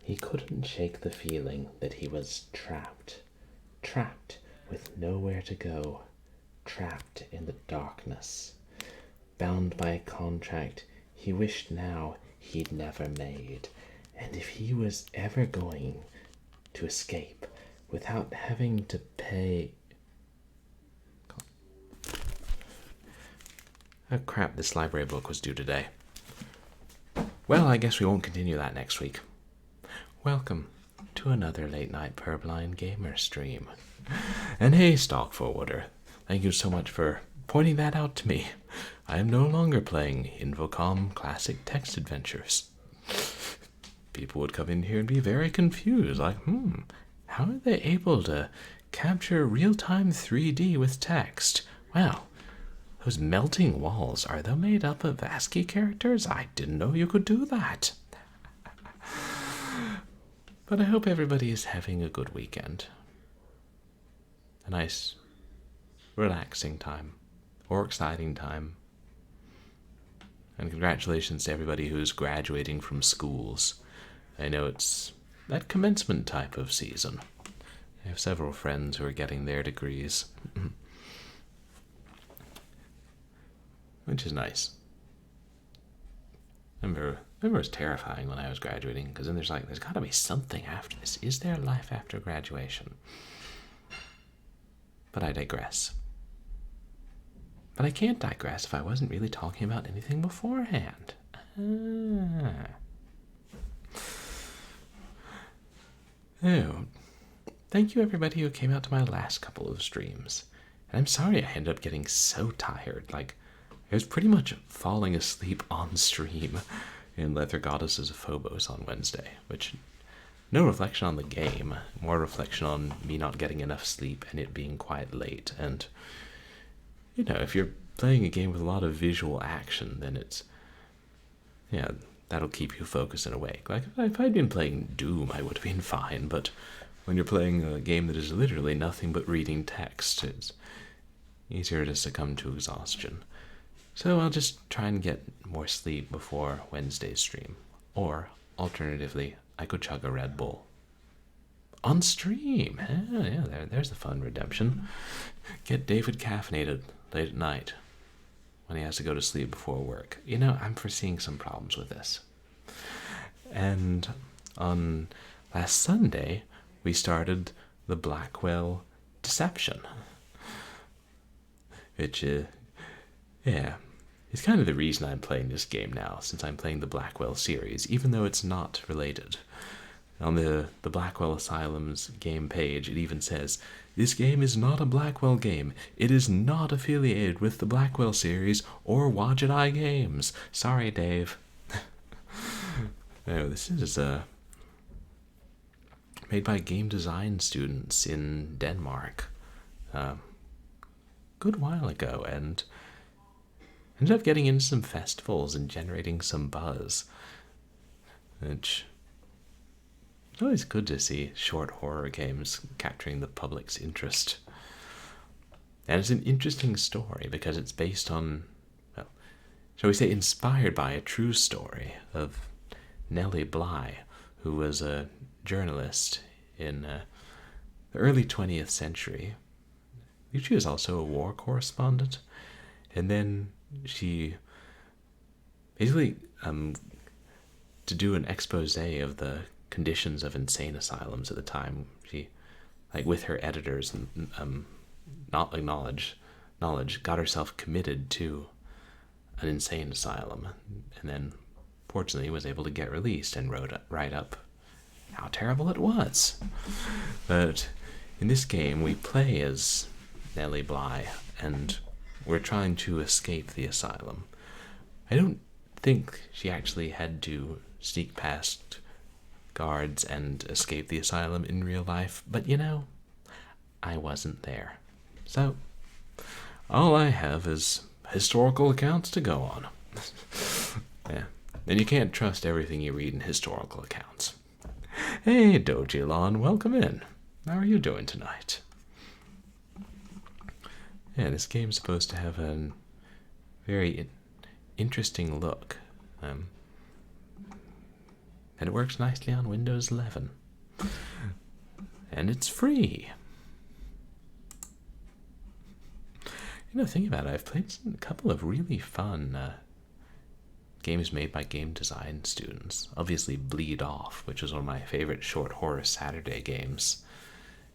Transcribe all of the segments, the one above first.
He couldn't shake the feeling that he was trapped. Trapped with nowhere to go. Trapped in the darkness. Bound by a contract he wished now he'd never made. And if he was ever going to escape without having to pay... Oh crap, this library book was due today. Well, I guess we won't continue that next week. Welcome to another Late Night Purblind Gamer stream. And hey, Stock Forwarder, thank you so much for pointing that out to me. I am no longer playing Infocom Classic Text Adventures. People would come in here and be very confused, like, how are they able to capture real-time 3D with text? Wow, those melting walls, are they made up of ASCII characters? I didn't know you could do that. But I hope everybody is having a good weekend. A nice, relaxing time, or exciting time. And congratulations to everybody who's graduating from schools. I know it's that commencement type of season. I have several friends who are getting their degrees. Which is nice. I remember it was terrifying when I was graduating, because then there's got to be something after this. Is there life after graduation? But I digress. But I can't digress if I wasn't really talking about anything beforehand. Oh, thank you everybody who came out to my last couple of streams. And I'm sorry I ended up getting so tired. I was pretty much falling asleep on stream in Leather Goddesses of Phobos on Wednesday, which, no reflection on the game, more reflection on me not getting enough sleep and it being quite late. And, you know, if you're playing a game with a lot of visual action, then it's, yeah, that'll keep you focused and awake. Like, if I'd been playing Doom, I would have been fine, but when you're playing a game that is literally nothing but reading text, it's easier to succumb to exhaustion. So I'll just try and get more sleep before Wednesday's stream. Or, alternatively, I could chug a Red Bull. On stream! Yeah, there's a fun redemption. Get David caffeinated late at night when he has to go to sleep before work. You know, I'm foreseeing some problems with this. And on last Sunday, we started the Blackwell Deception. Which, yeah, it's kind of the reason I'm playing this game now, since I'm playing the Blackwell series, even though it's not related. On the Blackwell Asylum's game page, it even says, this game is not a Blackwell game. It is not affiliated with the Blackwell series or Wadget Eye Games. Sorry, Dave. No, this is made by game design students in Denmark. Good while ago, and ended up getting into some festivals and generating some buzz, which it's always good to see short horror games capturing the public's interest. And it's an interesting story because it's based on, well, shall we say, inspired by a true story of Nellie Bly, who was a journalist in the early 20th century. I think she was also a war correspondent, and then she basically, to do an expose of the conditions of insane asylums at the time, she, with her editors and not knowledge, got herself committed to an insane asylum, and then fortunately was able to get released and write up how terrible it was. But in this game, we play as Nellie Bly, and we're trying to escape the asylum. I don't think she actually had to sneak past guards and escape the asylum in real life, but you know, I wasn't there. So, all I have is historical accounts to go on. Yeah, and you can't trust everything you read in historical accounts. Hey, Dojilon, welcome in. How are you doing tonight? Yeah, this game's supposed to have a very interesting look. And it works nicely on Windows 11. And it's free. You know, think about it, I've played a couple of really fun games made by game design students. Obviously Bleed Off, which is one of my favorite short horror Saturday games.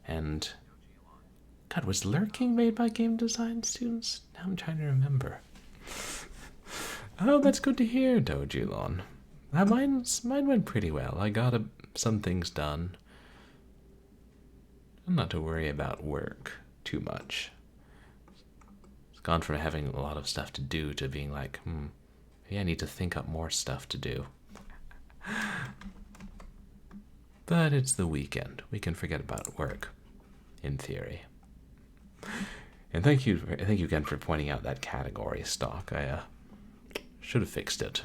And, God, was Lurking made by game design students? Now I'm trying to remember. Oh, that's good to hear, Dojilon. Mine went pretty well. I got some things done. Not to worry about work too much. It's gone from having a lot of stuff to do to being like, maybe I need to think up more stuff to do. But it's the weekend. We can forget about work, in theory. And thank you again for pointing out that category stock. I should have fixed it.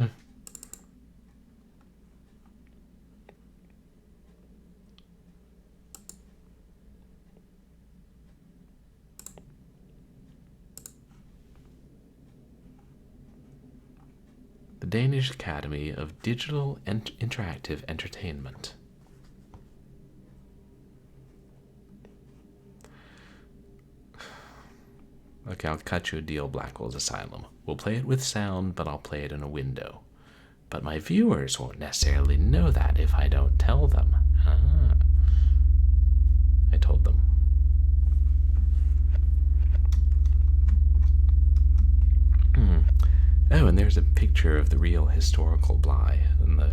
The Danish Academy of Digital and Interactive Entertainment. Okay, I'll cut you a deal, Blackwell's Asylum. We'll play it with sound, but I'll play it in a window. But my viewers won't necessarily know that if I don't tell them. Ah. I told them. Oh, and there's a picture of the real historical Bly in the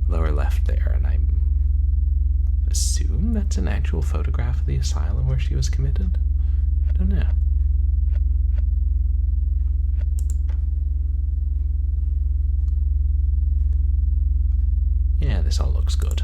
lower left there, and I assume that's an actual photograph of the asylum where she was committed? I don't know. Yeah, this all looks good.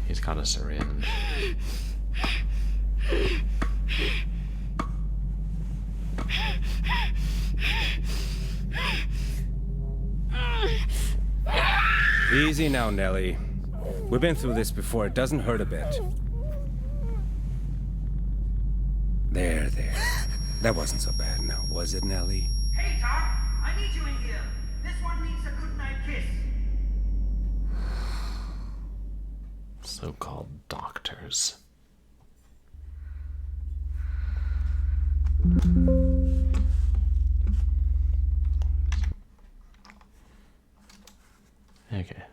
He's got a syringe. Easy now, Nellie. We've been through this before. It doesn't hurt a bit. There. That wasn't so bad now, was it, Nellie? Hey, Doc! I need you in here. This one needs a goodnight kiss. So-called doctors. Okay,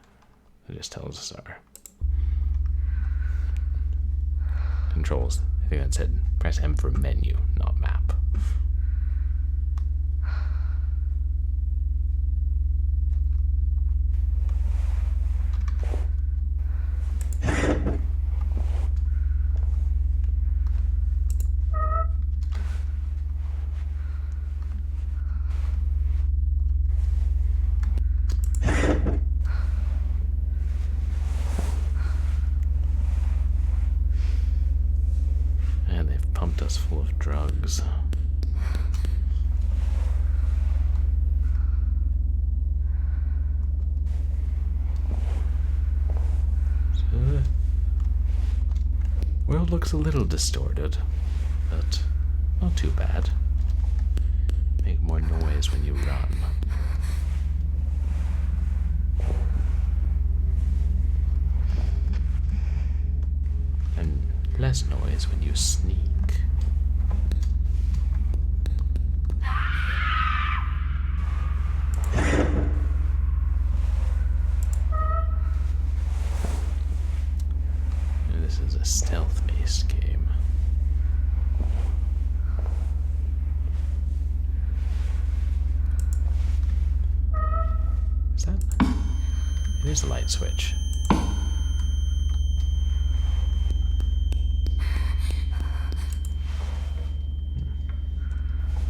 it just tells us our controls. I think that said press M for menu, not map. Full of drugs. World looks a little distorted, but not too bad. Make more noise when you run. And less noise when you sneak. This is a stealth-based game. Is that? It is a light switch.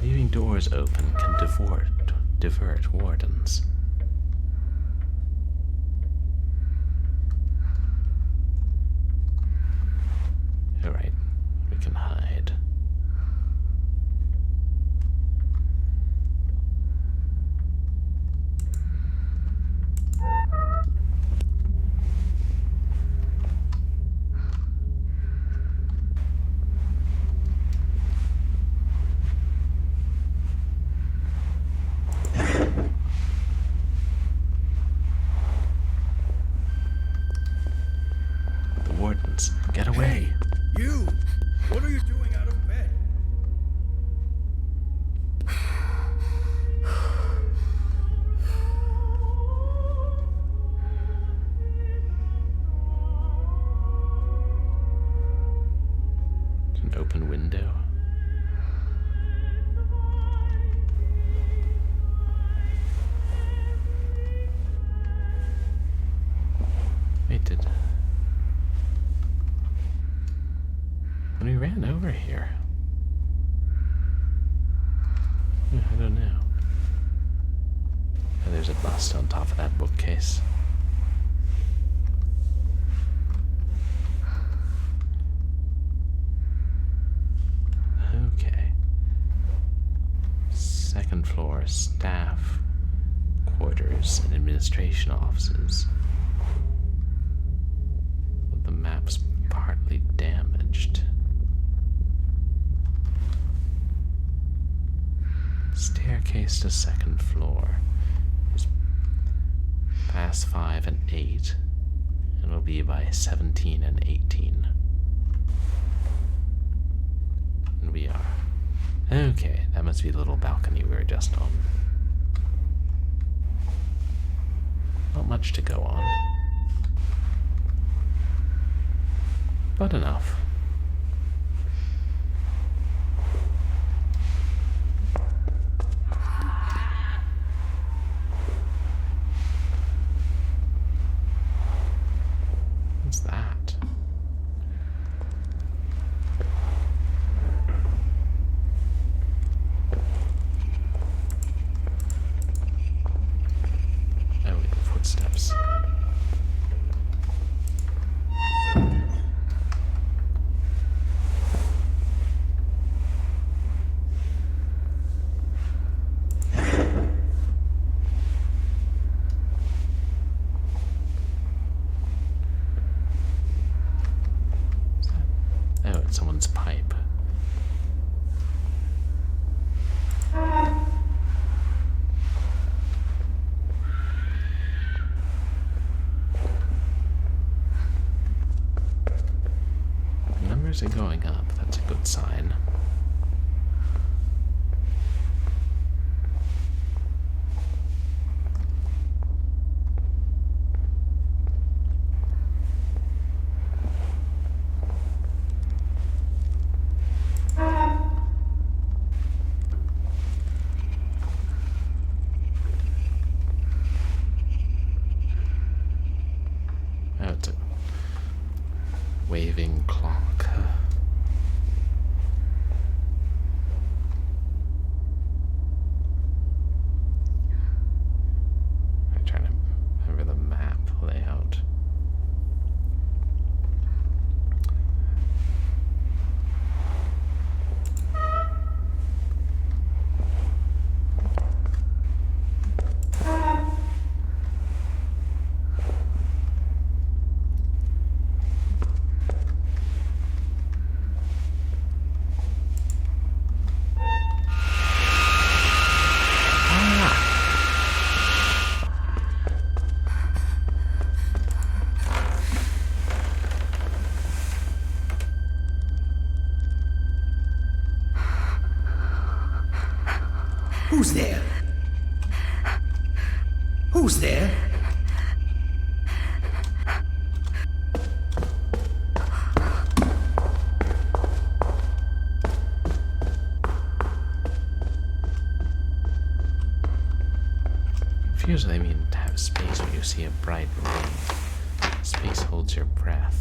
Leaving doors open can divert wardens. can hide. The wardens, get away! You! What are you doing out of bed? It's an open window. Wait, when we ran over here? I don't know. Oh, there's a bust on top of that bookcase. Okay. Second floor, staff quarters and administration offices. But the map's partly damaged. Staircase to second floor is past 5 and 8, and will be by 17 and 18. And we are. Okay, that must be the little balcony we were just on. Not much to go on, but enough. What's that? Oh, wait, footsteps. Oh, it's someone's pipe. Numbers are going up. That's a good sign. Oh, it's a waving clock. I'm trying to remember the map layout. Who's there? Who's there? Usually I mean to have space when you see a bright ring. Space holds your breath.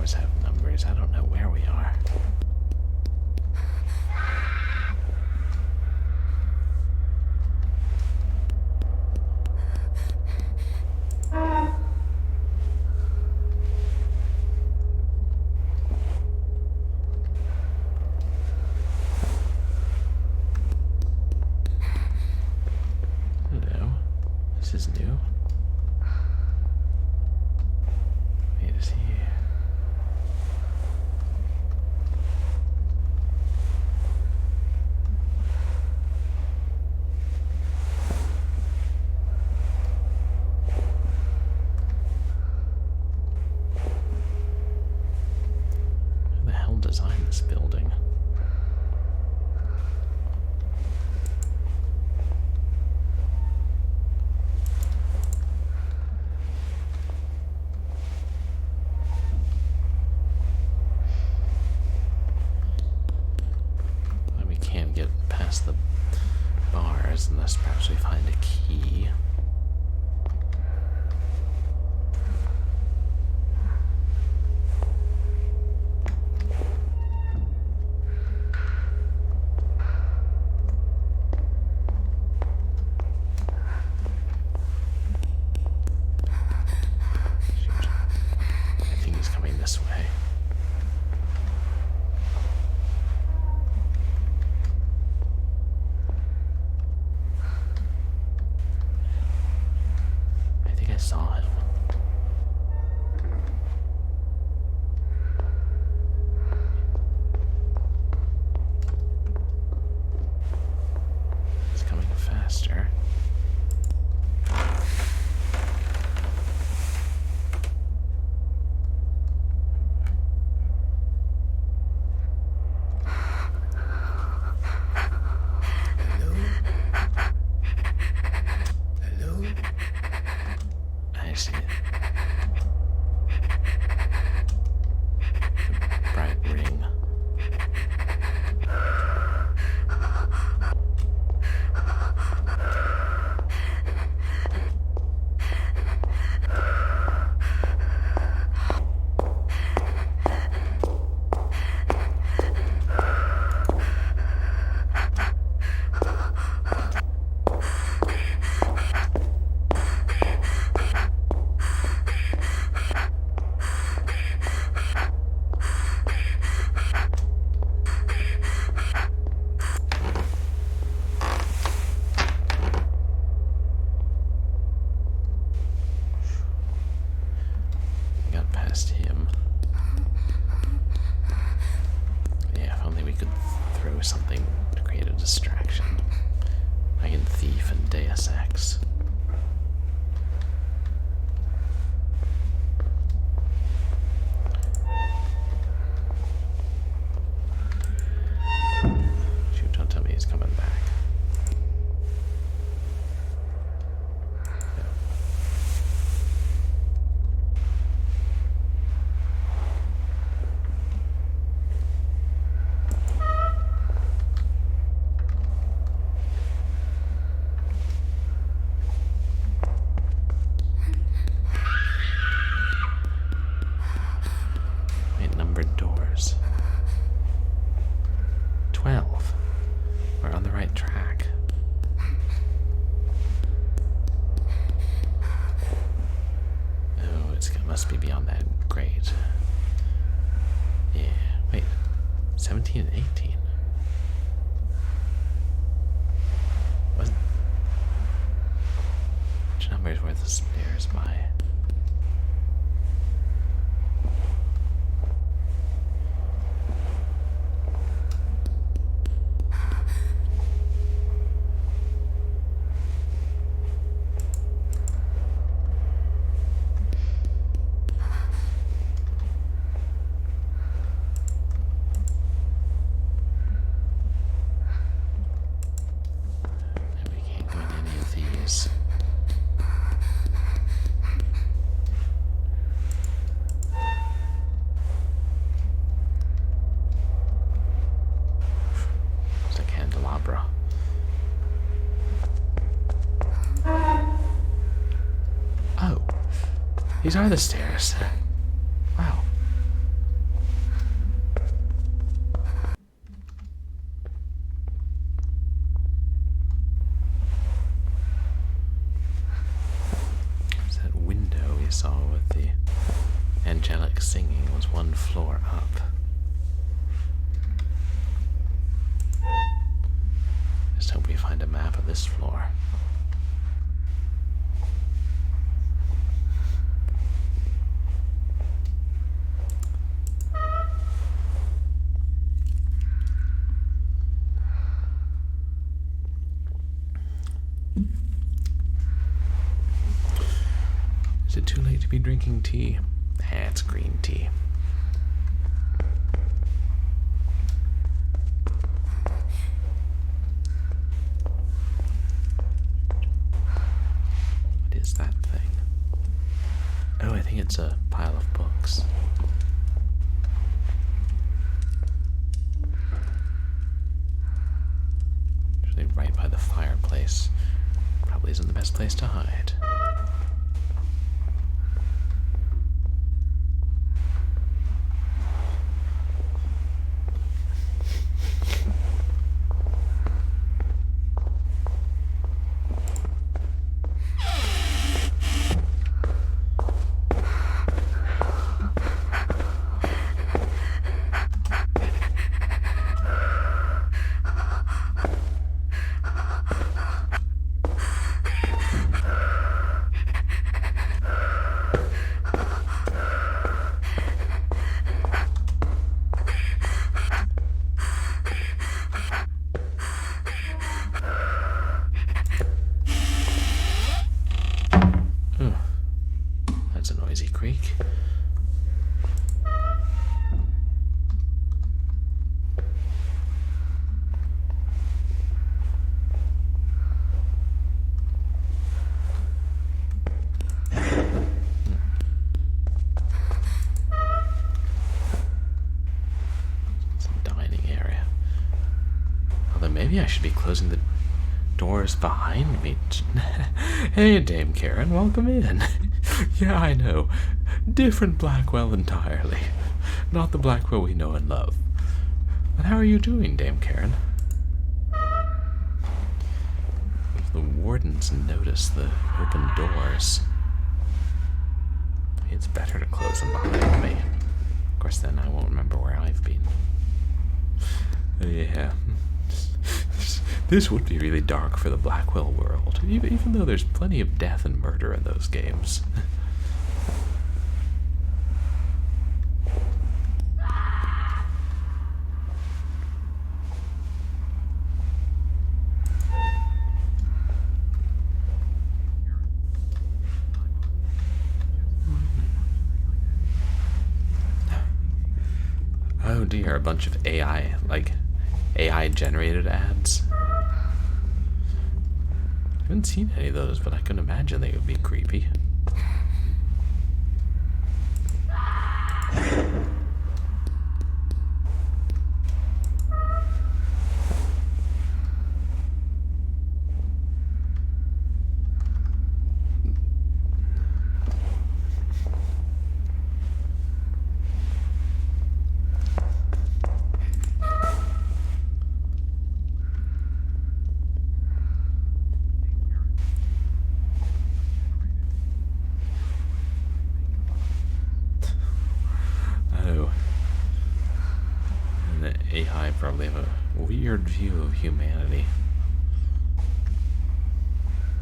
doors have numbers. I don't know where we are. Hello. This is new. Wait, is he? Who the hell designed this building? We can't get past the bars unless perhaps we find a key. Shoot. I think he's coming this way. I think I saw him. He's coming faster. Hello? Hello? I see it. The bright ring. Got past him. Yeah, if only we could throw something to create a distraction. Like in Thief and Deus Ex. Shoot, don't tell me he's coming back. Wait, numbered doors. 12. We're on the right track. Oh, it must be beyond that. Great. Yeah, wait. 17 and 18. What? Which numbers were the stairs by? We can't go in any of these. It's a candelabra. Oh, these are the stairs. Wow. with the angelic singing was one floor up. Just hope we find a map of this floor. Is it too late to be drinking tea? It's green tea. What is that thing? Oh, I think it's a pile of books. Usually right by the fireplace. Probably isn't the best place to hide. That's a noisy creak. It's a dining area. Although maybe I should be closing the doors behind me. Hey, Dame Karen, welcome in. Yeah, I know. Different Blackwell entirely. Not the Blackwell we know and love. But how are you doing, Dame Karen? If the wardens notice the open doors, it's better to close them behind me. Of course, then I won't remember where I've been. Yeah. This would be really dark for the Blackwell world, even though there's plenty of death and murder in those games. Oh dear, a bunch of AI, like AI-generated ads. I haven't seen any of those, but I can imagine they would be creepy. AI probably have a weird view of humanity.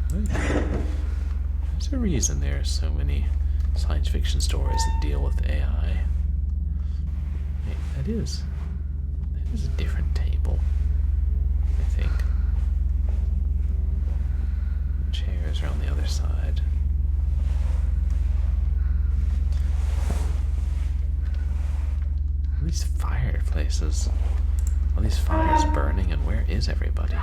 There's a reason there are so many science fiction stories that deal with AI. Wait, that is a different table, I think. The chairs are on the other side. All these fireplaces, all these fires burning, and where is everybody?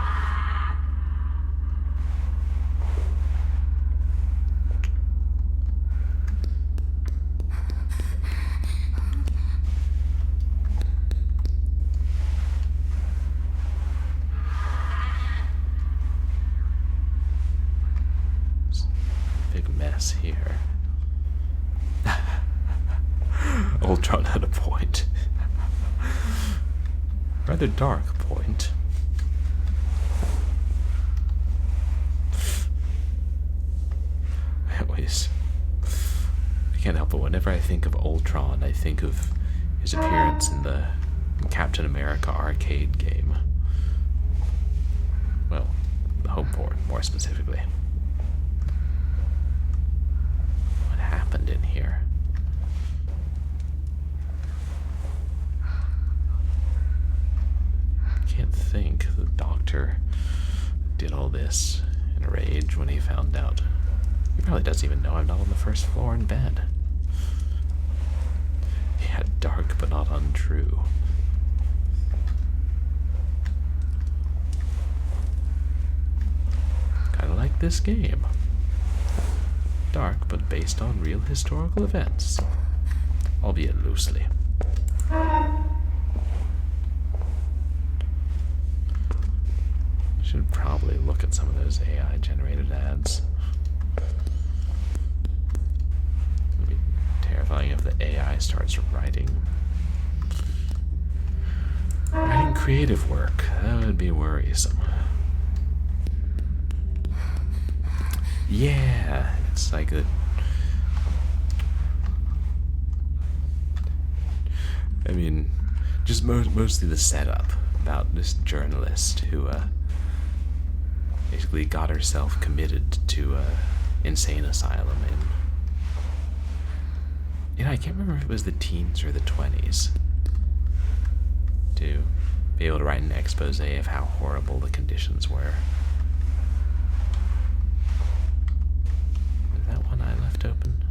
Big mess here. Ultron had a point. Rather dark point. Anyways, can't help it. Whenever I think of Ultron, I think of his appearance in the Captain America arcade game. Well, the home port, more specifically. What happened in here? Can't think the doctor did all this in a rage when he found out. He probably doesn't even know I'm not on the first floor in bed. Yeah, dark but not untrue. Kinda like this game. Dark but based on real historical events, albeit loosely. Should probably look at some of those AI generated ads. It'd be terrifying if the AI starts writing creative work. That would be worrisome. Yeah, it's like a... I mean, just mostly the setup about this journalist who basically got herself committed to a insane asylum in, I can't remember if it was the teens or the 20s, to be able to write an expose of how horrible the conditions were. Is that one I left open?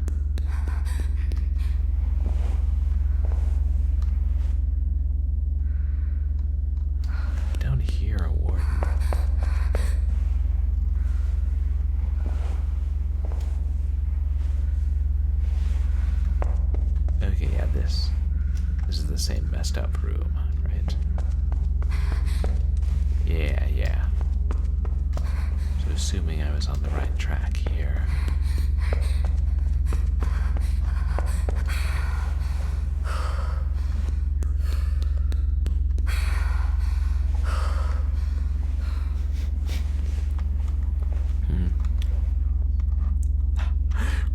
I don't hear a warden. Okay, yeah, this is the same messed up room, right? Yeah. So assuming I was on the right track here.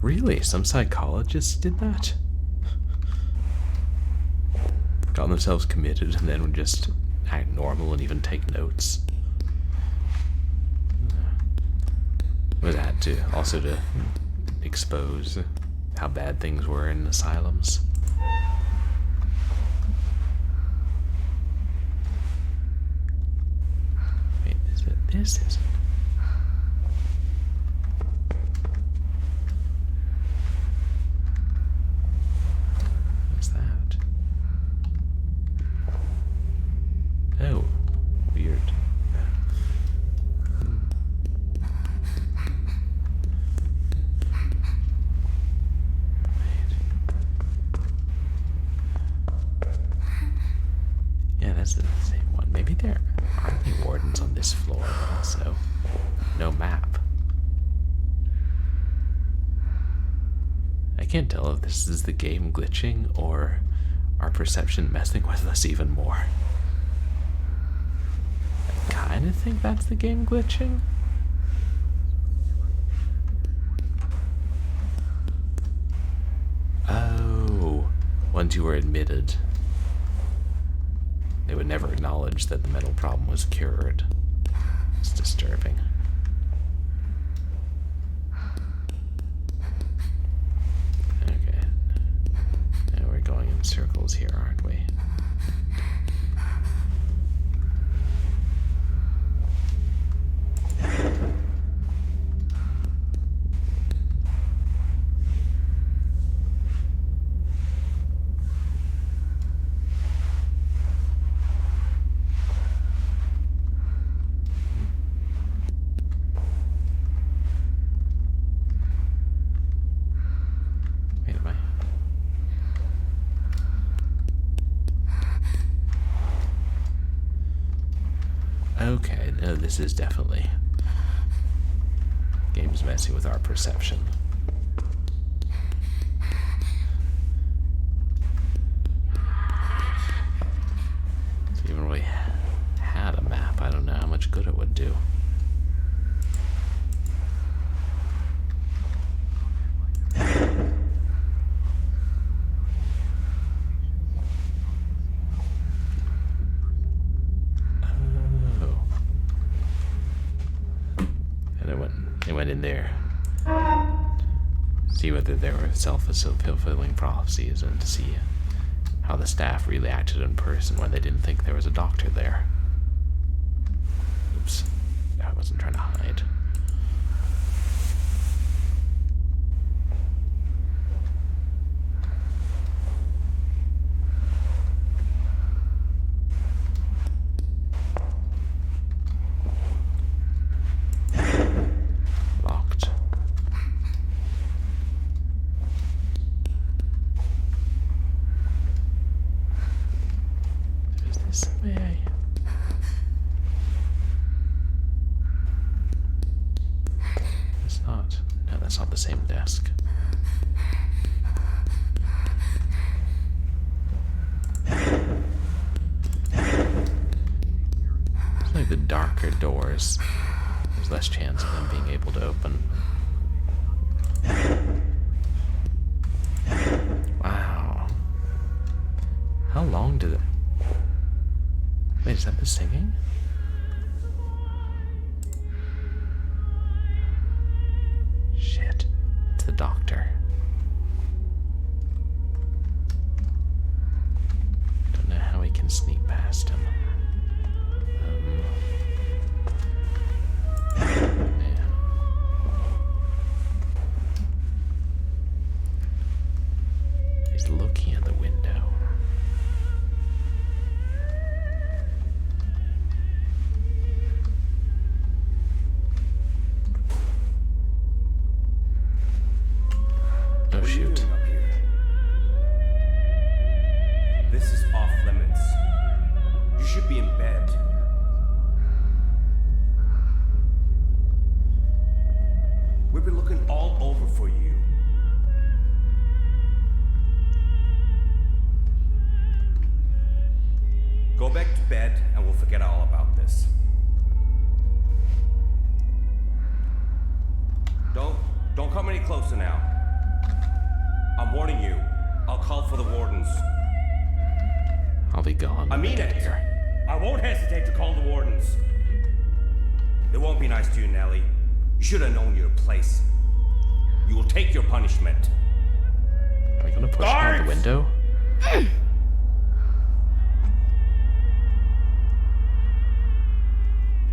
Really? Some psychologists did that? Got themselves committed and then would just act normal and even take notes. Was that also to expose how bad things were in asylums? Wait, is it this? Is it? What's that? Oh, weird. Yeah, that's the same one. Maybe there aren't any wardens on this floor, but also no map. I can't tell if this is the game glitching or our perception messing with us even more. I kind of think that's the game glitching. Oh, once you were admitted, they would never acknowledge that the mental problem was cured. It's disturbing. Okay. Now we're going in circles here, aren't we? Wait, am I? Okay, no, this is definitely... Game's messing with our perception. If you even really had a map, I don't know how much good it would do. in there, see whether there were self-fulfilling prophecies, and to see how the staff really acted in person when they didn't think there was a doctor there. Oops, I wasn't trying to hide. Locked. Is this way? It's not. No, that's not the same desk. It's like the darker doors, there's less chance of them being able to open. Wow. How long did it... Wait, is that the singing? Shit. It's the doctor. Don't know how we can sneak past him. Yeah. He's looking at the window. Oh What are you shoot. doing up here? This is off limits. You should be in bed. We've been looking all over for you. Go back to bed and we'll forget all about this. Don't come any closer now. I'm warning you. I'll call for the wardens. I'll be gone I when mean they get it. here. I won't hesitate to call the wardens. They won't be nice to you, Nellie. You should have known your place. You will take your punishment. Are we gonna push him out the Guards! window?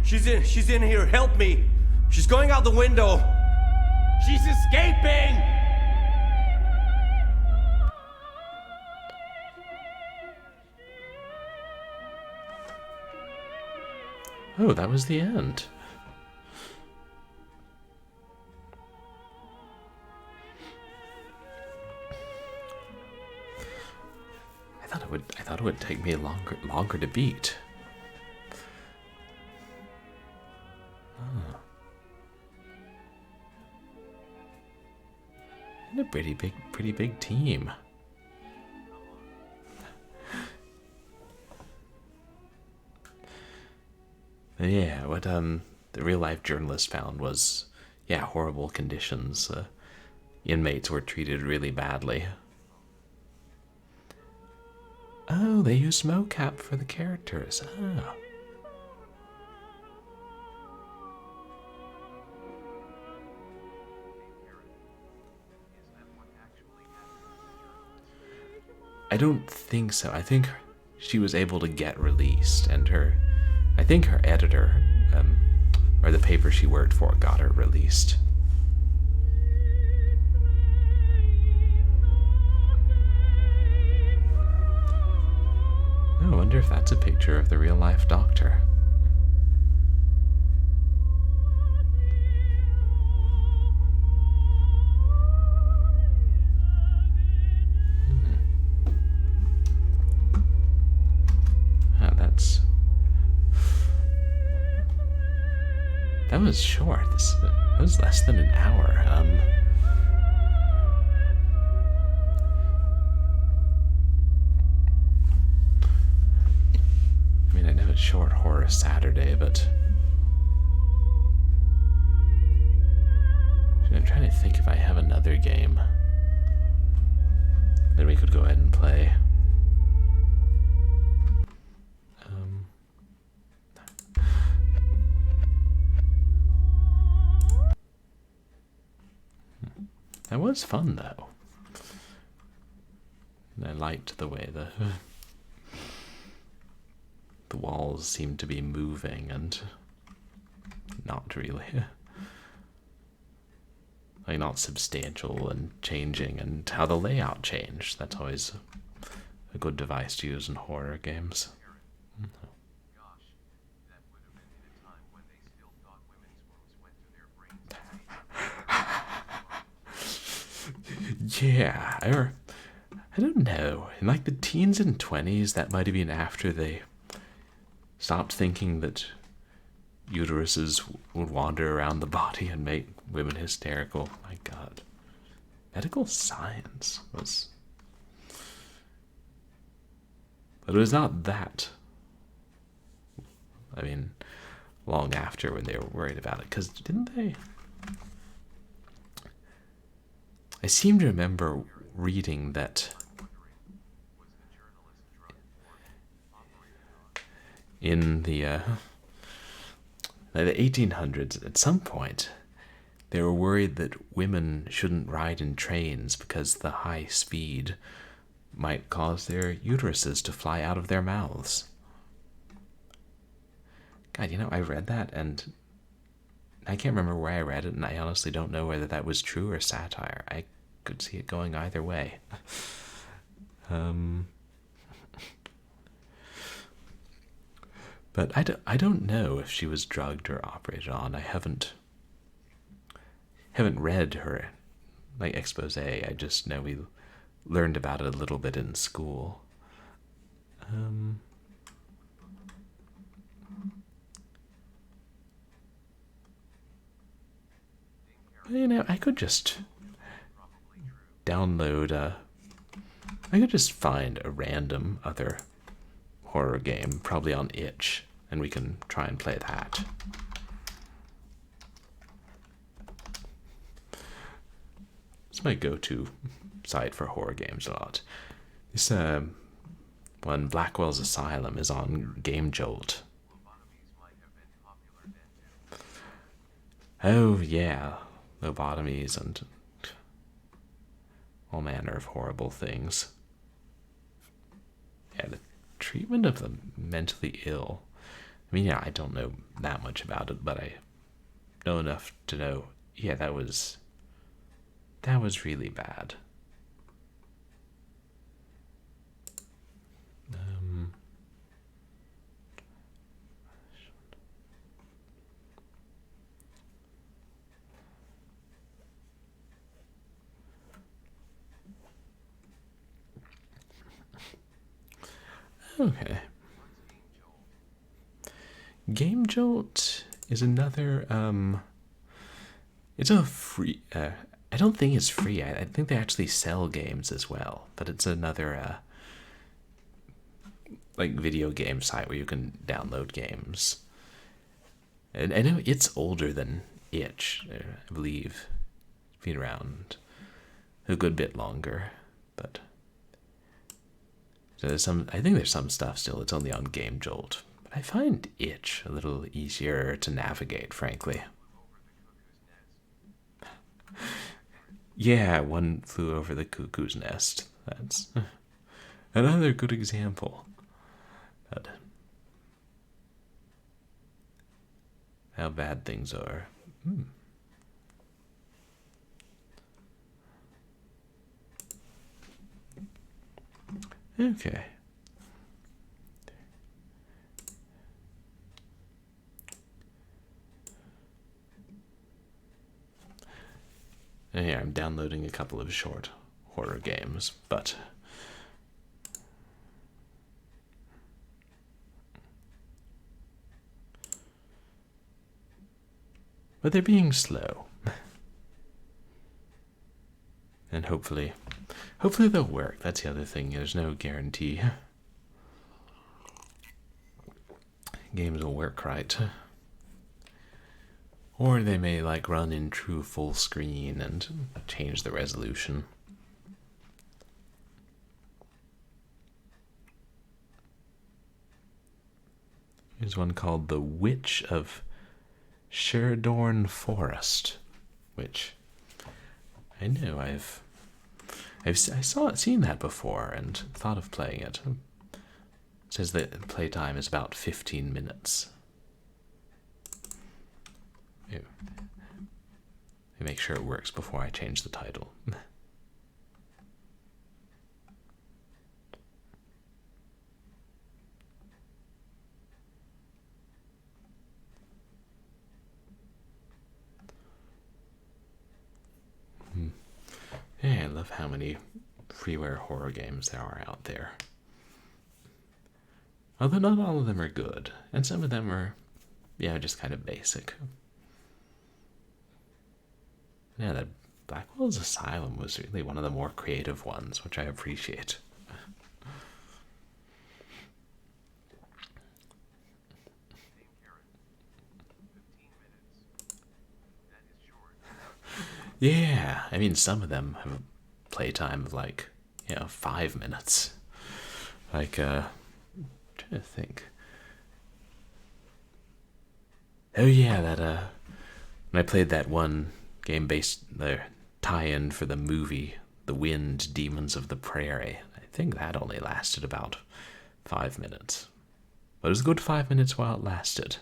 She's in here. Help me. She's going out the window. She's escaping. Oh, that was the end. I thought it would take me longer to beat. And a pretty big team. Yeah, what the real life journalist found was, yeah, horrible conditions. Inmates were treated really badly. Oh, they used mocap for the characters. Oh. I don't think so. I think she was able to get released, and I think her editor, or the paper she worked for, got her released. Oh, I wonder if that's a picture of the real-life doctor. That was short. That was less than an hour. I mean, I know it's short horror Saturday, but I'm trying to think if I have another game that we could go ahead and play. was fun though. I liked the way the walls seemed to be moving and not really. Like not substantial and changing, and how the layout changed. That's always a good device to use in horror games. Yeah, I don't know. In like the teens and 20s, that might have been after they stopped thinking that uteruses would wander around the body and make women hysterical. My God. Medical science was... But it was not that. I mean, long after when they were worried about it. Because didn't they... I seem to remember reading that in the 1800s, at some point, they were worried that women shouldn't ride in trains because the high speed might cause their uteruses to fly out of their mouths. God, you know, I read that and I can't remember where I read it, and I honestly don't know whether that was true or satire. I could see it going either way. But I don't know if she was drugged or operated on. I haven't read her like expose. I just know we learned about it a little bit in school. You know, I could just download I could just find a random other horror game, probably on itch, and we can try and play that. It's my go-to site for horror games a lot. This one, Blackwell's Asylum, is on Game Jolt. Oh yeah, lobotomies and all manner of horrible things. Yeah, the treatment of the mentally ill. I mean, yeah, I don't know that much about it, but I know enough to know, yeah, that was really bad. Okay. Game Jolt is another, it's a free, I don't think it's free. I think they actually sell games as well, but it's another, like video game site where you can download games. And I know it's older than itch, I believe. It's been around a good bit longer, but... So there's I think there's some stuff still that's only on Game Jolt. But I find itch a little easier to navigate, frankly. Yeah, One Flew Over the Cuckoo's Nest. That's another good example. But how bad things are. Okay. And here I'm downloading a couple of short horror games, but they're being slow. And hopefully they'll work. That's the other thing. There's no guarantee games will work right. Or they may like run in true full screen and change the resolution. There's one called The Witch of Sherdorne Forest, which I know I seen that before and thought of playing it. It says that playtime is about 15 minutes. Let me make sure it works before I change the title. Yeah, I love how many freeware horror games there are out there. Although not all of them are good, and some of them are, yeah, just kind of basic. Yeah, that Blackwell's Asylum was really one of the more creative ones, which I appreciate. Yeah, I mean, some of them have a playtime of like, 5 minutes. Like, I'm trying to think. Oh yeah, that, when I played that one game based, the tie-in for the movie, The Wind, Demons of the Prairie, I think that only lasted about 5 minutes. But it was a good 5 minutes while it lasted.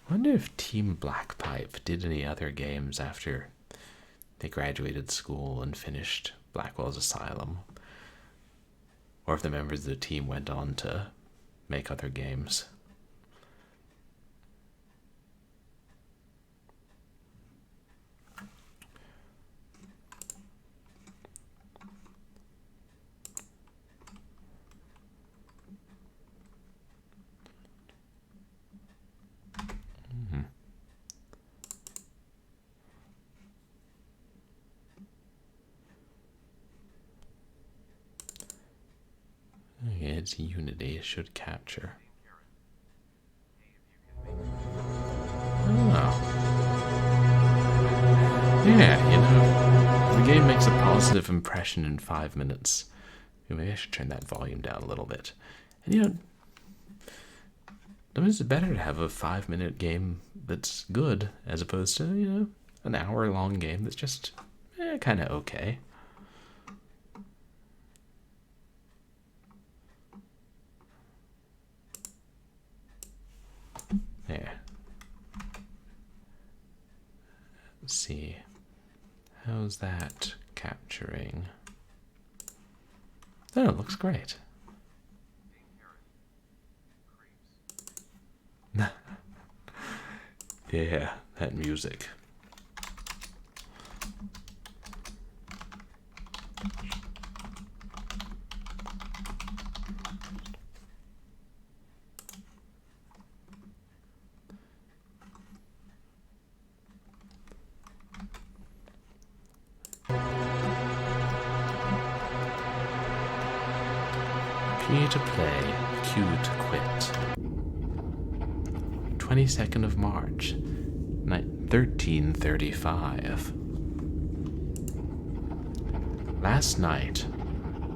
I wonder if Team BlackPipe did any other games after they graduated school and finished Blackwell's Asylum. Or if the members of the team went on to make other games. Okay, its Unity should capture. Oh. Yeah, if the game makes a positive impression in 5 minutes, maybe I should turn that volume down a little bit. And it's better to have a 5-minute game that's good as opposed to, an hour-long game that's just kind of okay. There. Let's see. How's that capturing? Oh, it looks great. Yeah, that music. P to play, Q to quit. 22nd of March, 1335. Last night,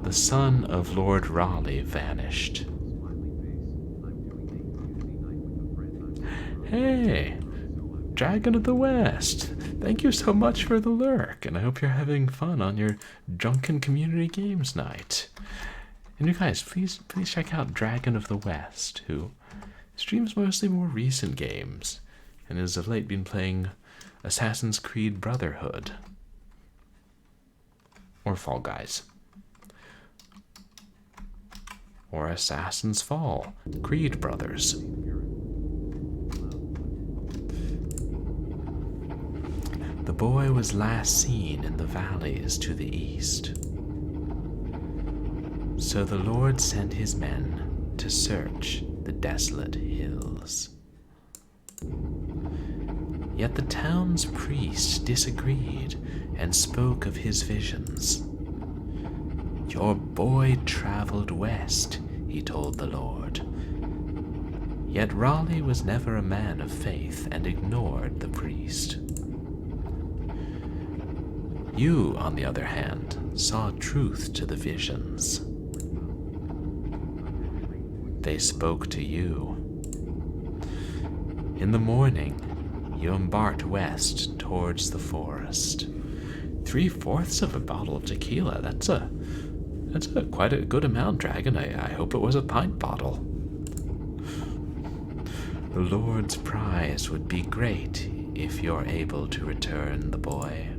the son of Lord Raleigh vanished. Hey, Dragon of the West, thank you so much for the lurk, and I hope you're having fun on your drunken community games night. And you guys, please check out Dragon of the West, who streams mostly more recent games, and has of late been playing Assassin's Creed Brotherhood. Or Fall Guys. Or Assassin's Fall, Creed Brothers. The boy was last seen in the valleys to the east. So the Lord sent his men to search the desolate hills. Yet the town's priest disagreed and spoke of his visions. Your boy traveled west, he told the Lord. Yet Raleigh was never a man of faith and ignored the priest. You, on the other hand, saw truth to the visions. they spoke to you. In the morning, you embarked west towards the forest. 3/4 of a bottle of tequila. That's quite a good amount, Dragon. I hope it was a pint bottle. The Lord's prize would be great if you're able to return the boy.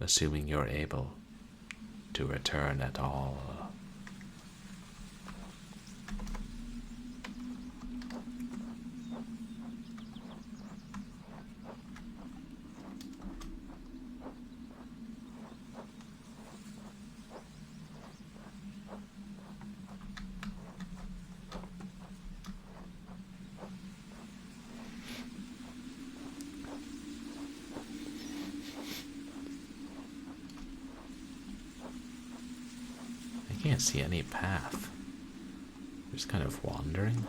Assuming you're able to return at all. I can't see any path. Just kind of wandering.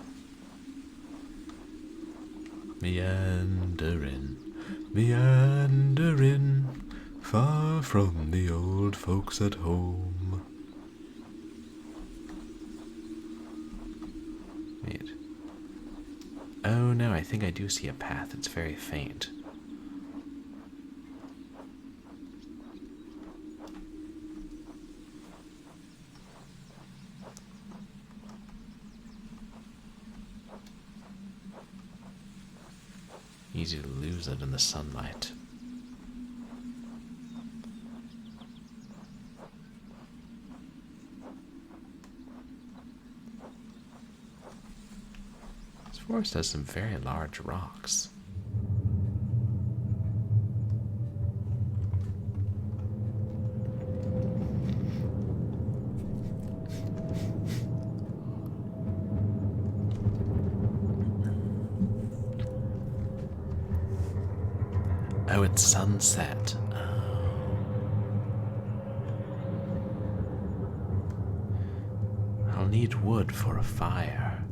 Meandering, meandering, far from the old folks at home. Wait. Oh no, I think I do see a path. It's very faint. Easy to lose it in the sunlight. This forest has some very large rocks. Oh, it's sunset. Oh. I'll need wood for a fire.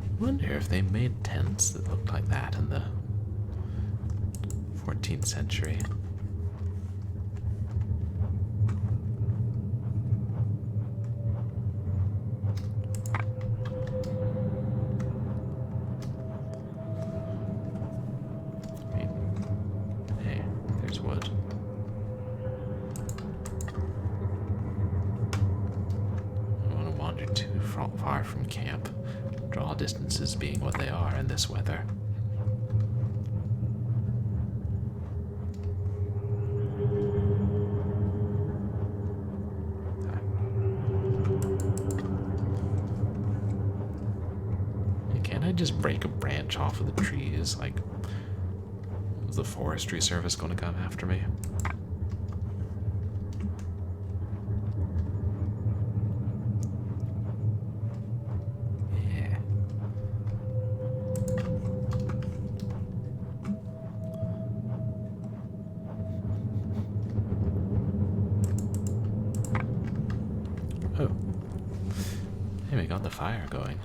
I wonder if they made tents that looked like that in the 14th century. Far from camp, draw distances being what they are in this weather. Can't I just break a branch off of the trees? Like, is the forestry service going to come after me? Got the fire going.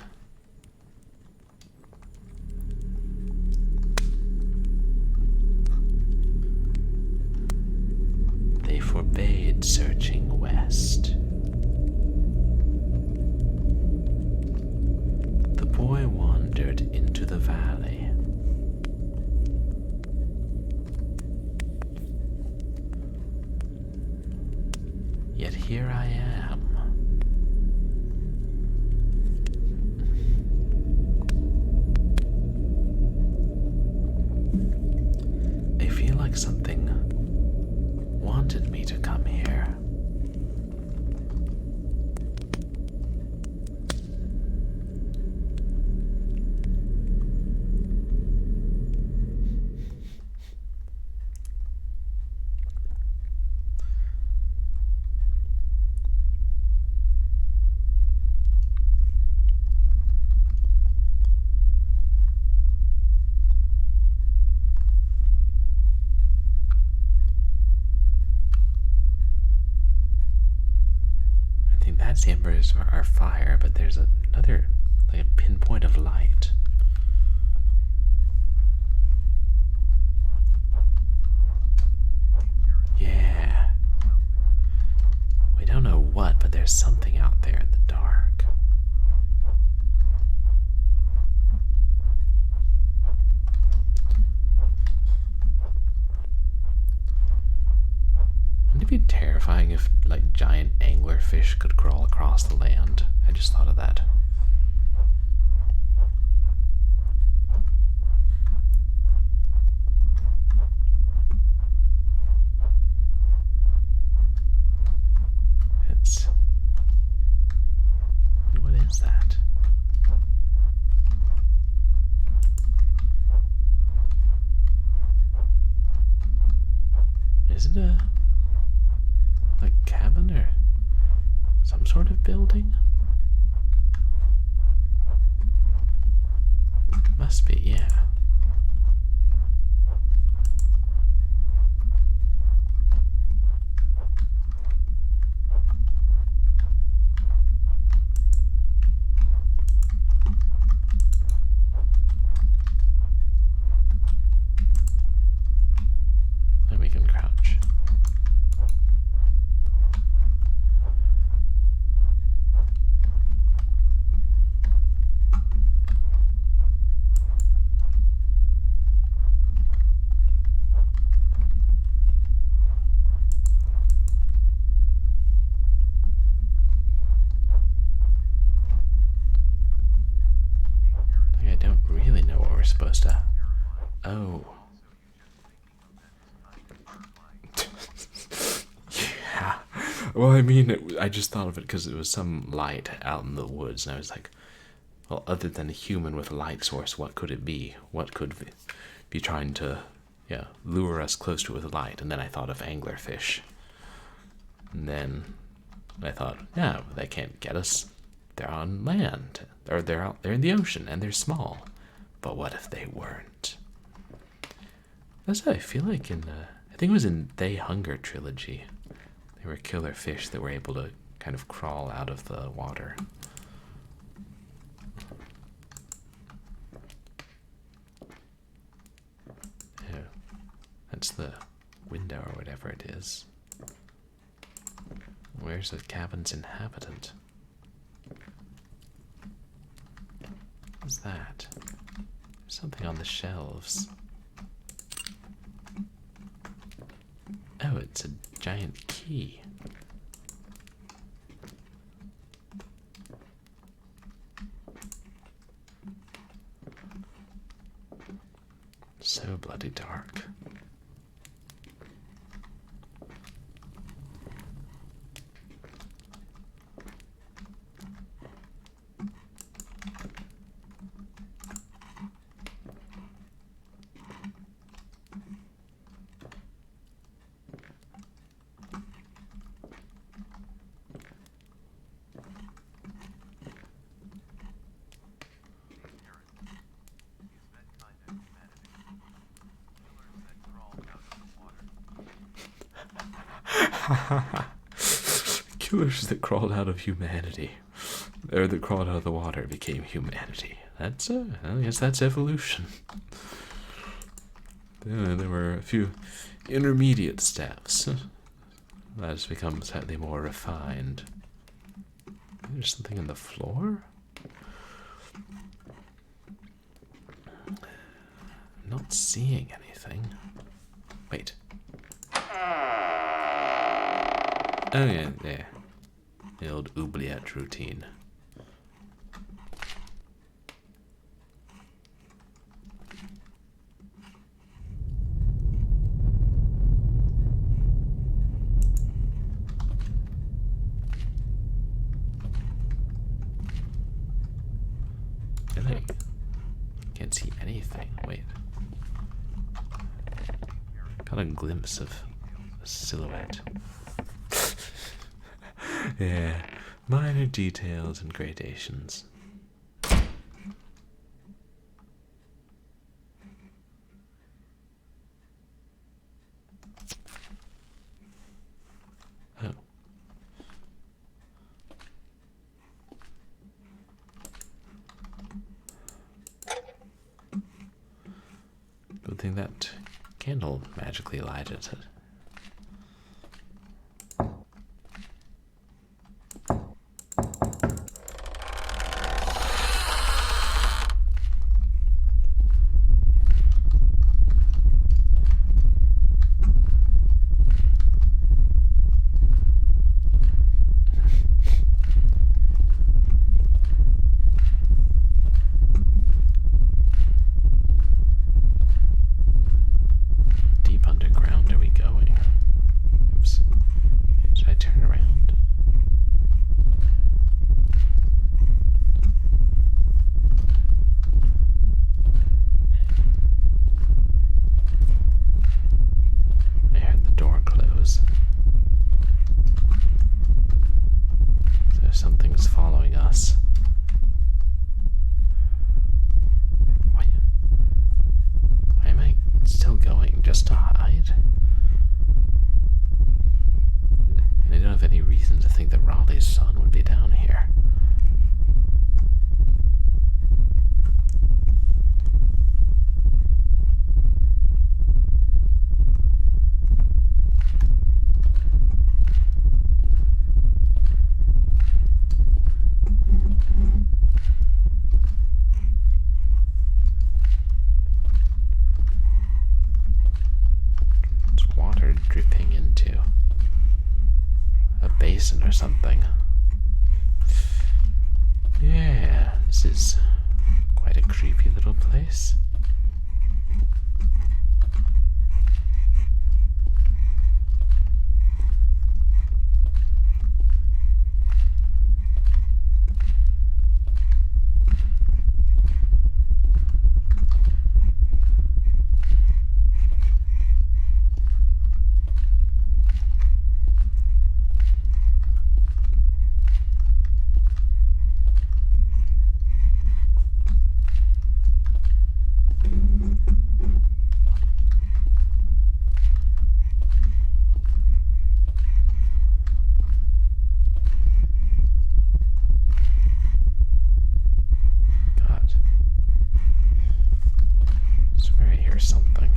They forbade searching west. The boy wandered into the valley. Yet here I am. Something wanted me to come here. The embers are fire, but there's another like a pinpoint of light. Yeah. We don't know what, but there's something out there in the dark. Wouldn't it be terrifying if, like, giant anglerfish could crawl across the land? I just thought of that. It's... what is that? Is it a... like cabin or some sort of building? Must be, yeah. Then we can crouch. I don't really know what we're supposed to... oh. Yeah. Well, I mean, I just thought of it because it was some light out in the woods, and I was like, well, other than a human with a light source, what could it be? What could be trying to, yeah, lure us close to it with light? And then I thought of anglerfish. And then I thought, yeah, they can't get us. They're on land, or they're out there in the ocean, and they're small. But what if they weren't? That's how I feel like in I think it was in They Hunger trilogy. They were killer fish that were able to kind of crawl out of the water. Yeah, that's the window or whatever it is. Where's the cabin's inhabitant? What's that? There's something on the shelves. Oh, it's a giant key. So bloody dark. Killers that crawled out of humanity, or that crawled out of the water, became humanity. That's I guess that's evolution. There were a few intermediate steps that has become slightly more refined. There's something in the floor? I'm not seeing anything. Wait. Oh yeah, there. The old oubliette routine. Really? Can't see anything. Wait. Got a glimpse of a silhouette. Yeah, minor details and gradations. Oh. thing that candle magically lighted it. Something's following us. Why am I still going? Just to hide? And I don't have any reason to think that Raleigh's son would be down here. Dripping into a basin or something. Yeah, this is quite a creepy little place. Something.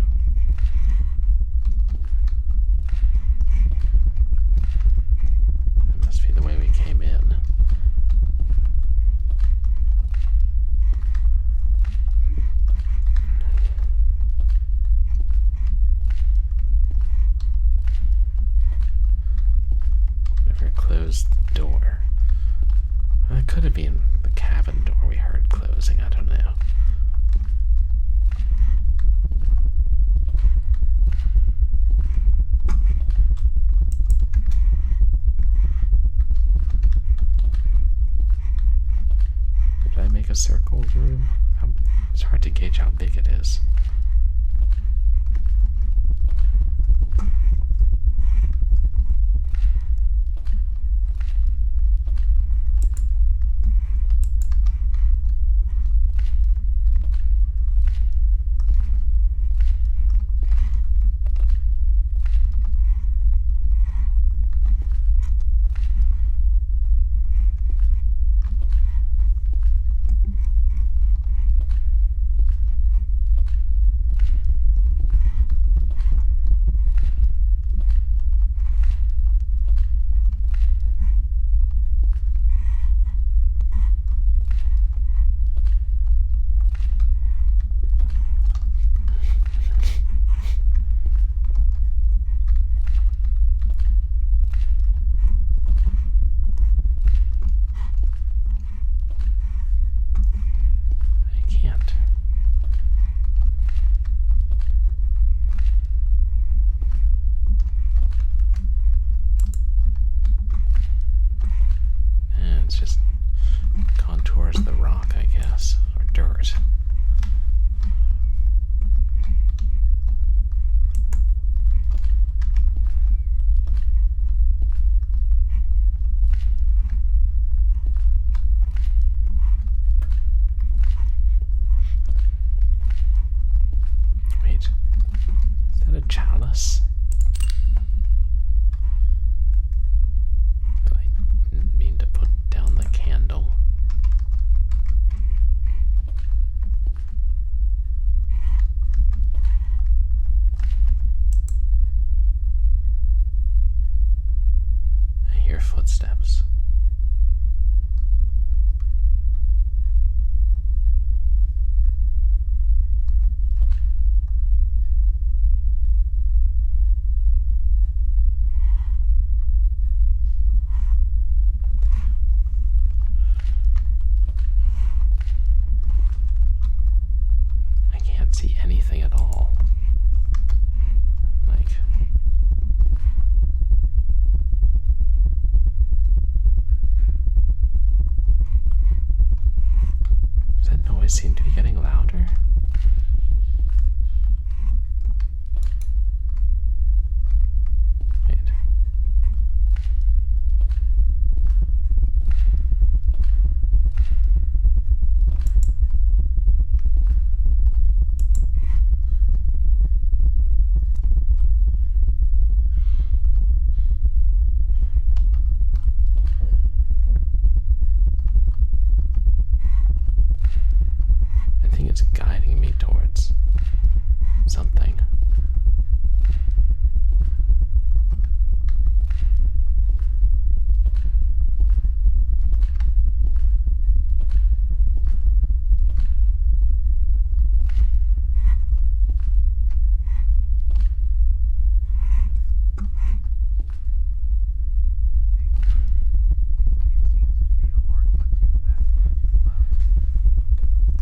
That must be the way we came in. Never closed the door. Well, it could have been the cabin door we heard closing, I don't know. A circle of the room? It's hard to gauge how big it is. can't see anything at all. Like, does that noise seem to be getting louder? Wait. I think it's guiding me towards something.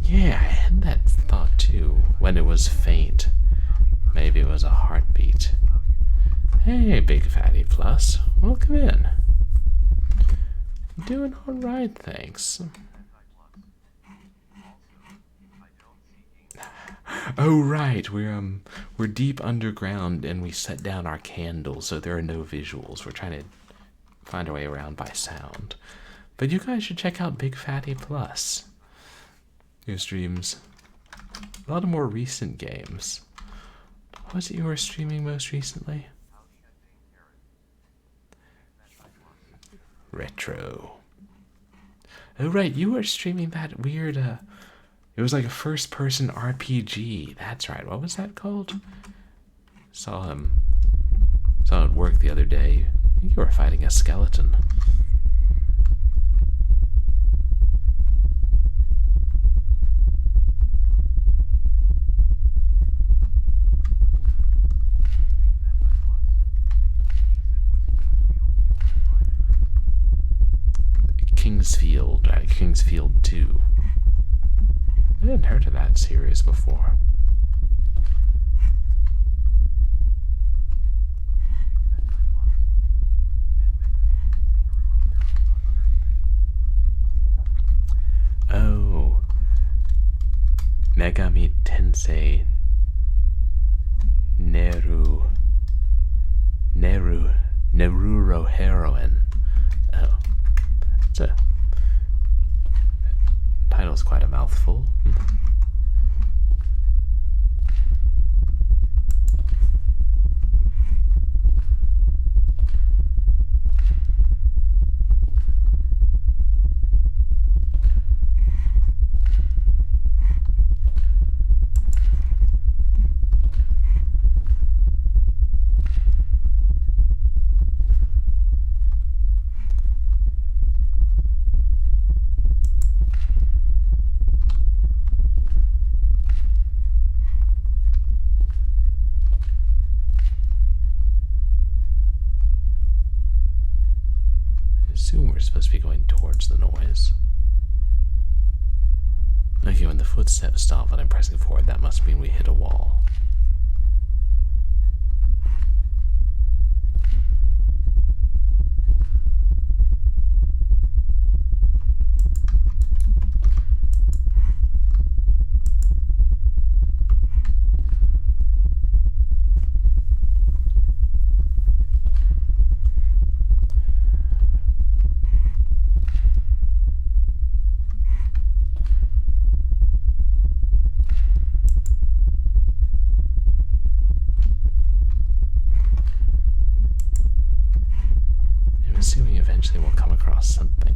Yeah, I had that thought too when it was faint. Maybe it was a heartbeat. Hey, Big Fatty Plus, welcome in. Doing all right, thanks. Oh right, we're deep underground and we set down our candles, so there are no visuals. We're trying to find our way around by sound. But you guys should check out Big Fatty Plus. Who streams a lot of more recent games. What was it you were streaming most recently? Retro. Oh right, you were streaming that weird it was like a first-person RPG. That's right. What was that called? Saw it work the other day. I think you were fighting a skeleton. Kingsfield, right? Kingsfield 2. I hadn't heard of that series before. Oh. Megami Tensei Neruro Heroine. Oh. The title's quite a mouthful. Assume we're supposed to be going towards the noise. Okay, when the footsteps stop and I'm pressing forward, that must mean we hit a wall. Assuming eventually we'll come across something.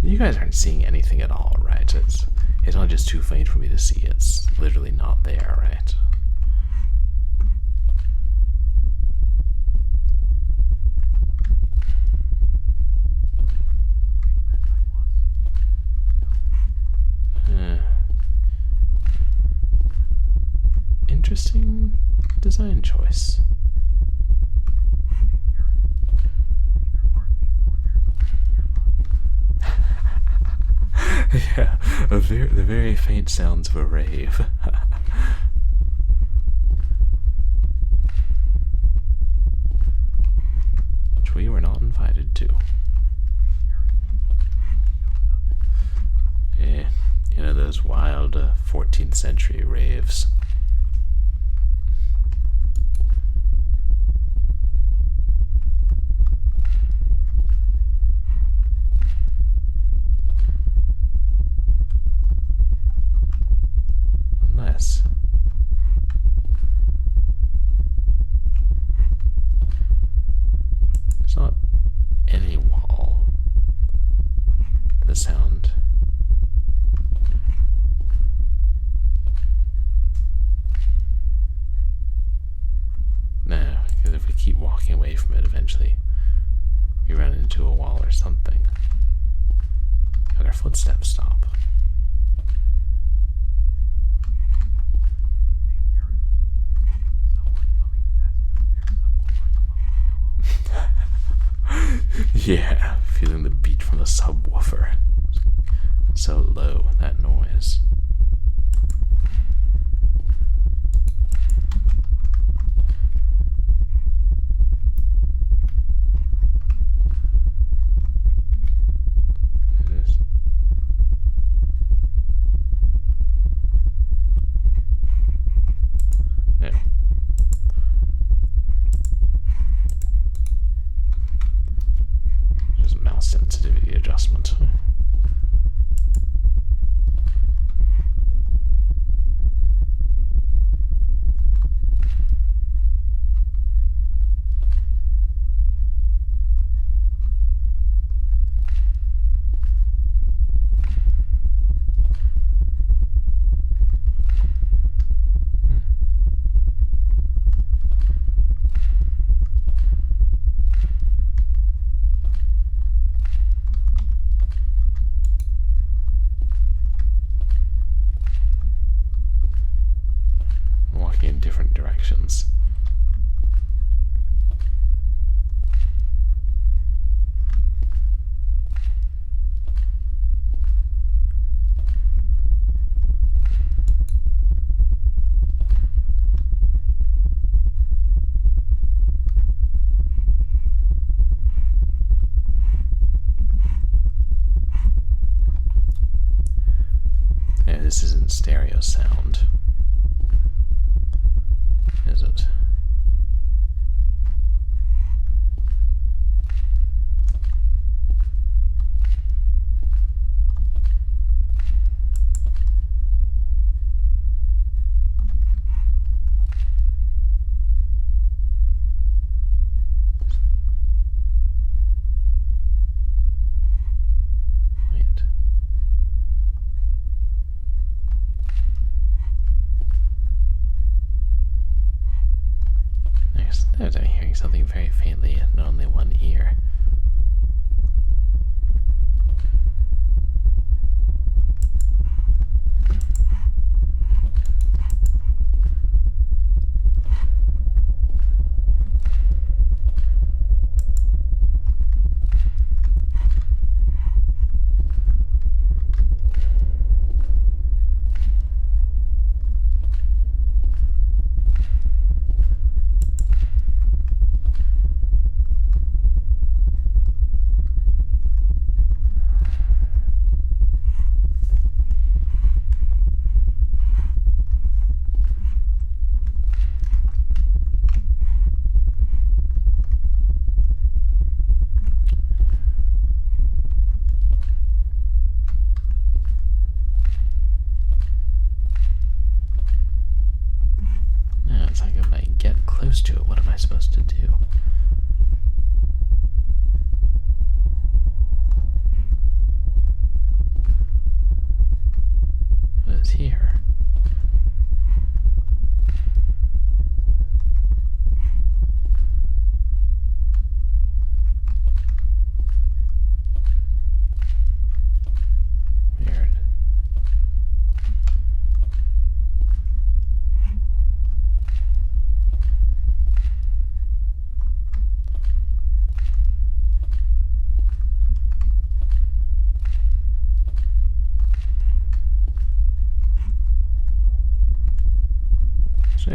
You guys aren't seeing anything at all, right? It's not just too faint for me to see. It's literally not there, right? Interesting design choice. Yeah, the very faint sounds of a rave. 14th century raves. Unless there's not any wall. The sound. No, because if we keep walking away from it, eventually we run into a wall or something. And our footsteps stop. Yeah, feeling the beat from the subwoofer. So low, that noise. It is. Yeah. Just mouse sensitivity adjustment. Walking in different directions. Yeah, this isn't stereo sound, is it? Wait. Sometimes I'm hearing something very faintly and only one ear. It's like if I get close to it, what am I supposed to do? What is here? Weird.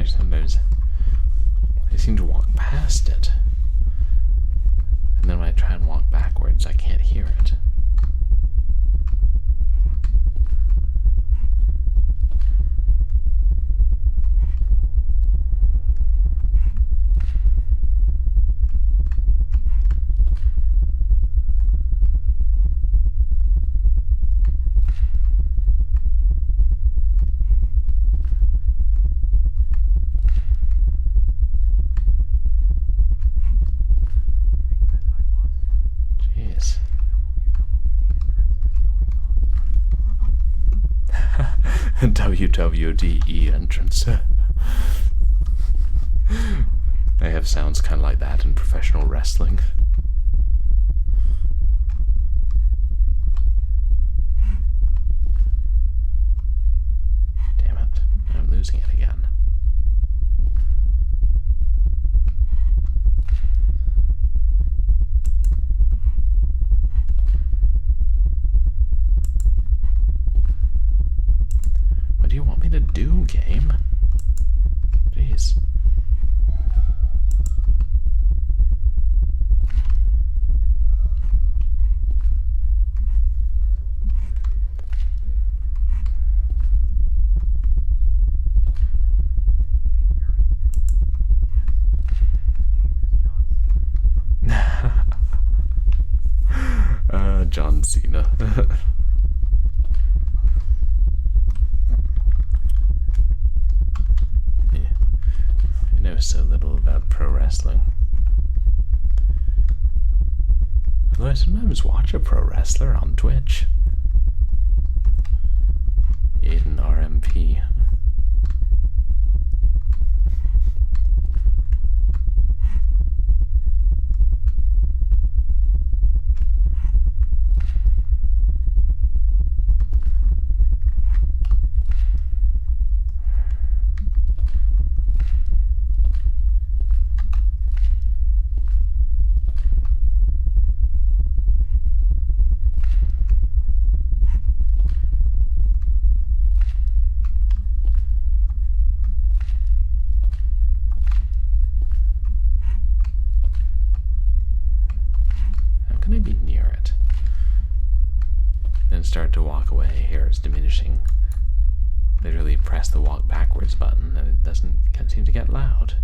Sometimes I seem to walk past it, and then when I try and walk backwards, I can't hear it. WWDE entrance. They have sounds kind of like that in professional wrestling. Damn it, I'm losing it again. What do you want me to do, game? Jeez. John Cena. Yeah. I know so little about pro wrestling. Although I sometimes watch a pro wrestler on Twitch. Aiden RMP. Can I be near it? Then start to walk away. Here it's diminishing. Literally press the walk backwards button and it can't seem to get loud.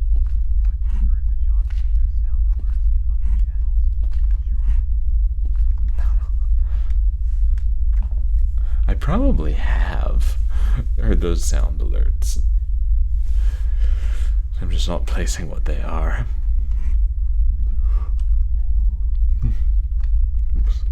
I probably have heard those sound alerts. I'm just not placing what they are. Oops.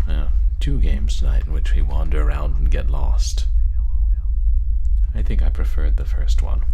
Now, 2 games tonight in which we wander around and get lost. I think I preferred the first one.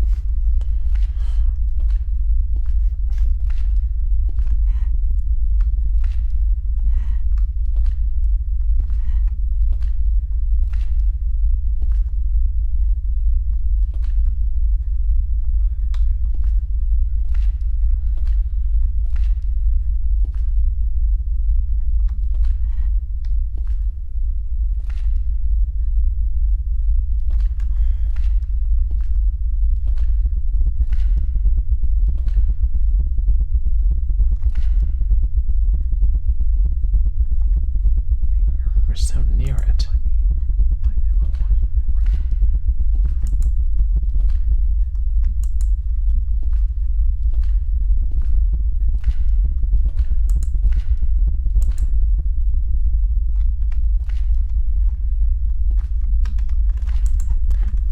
We're so near it.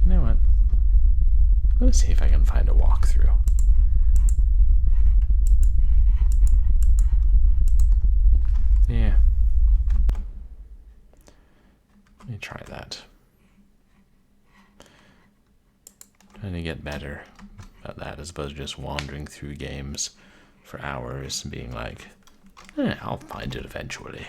You know what? Let's see if I can find a walkthrough. Yeah. Let me try that. Trying to get better at that as opposed to just wandering through games for hours and being like, I'll find it eventually.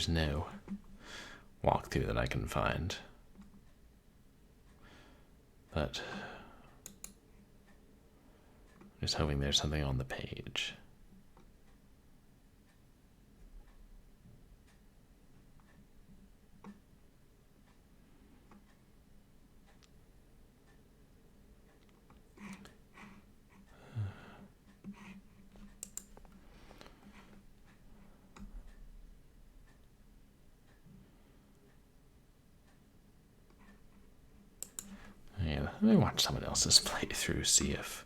there's no walkthrough that I can find. But I'm just hoping there's something on the page. Yeah, let me watch someone else's playthrough, see if...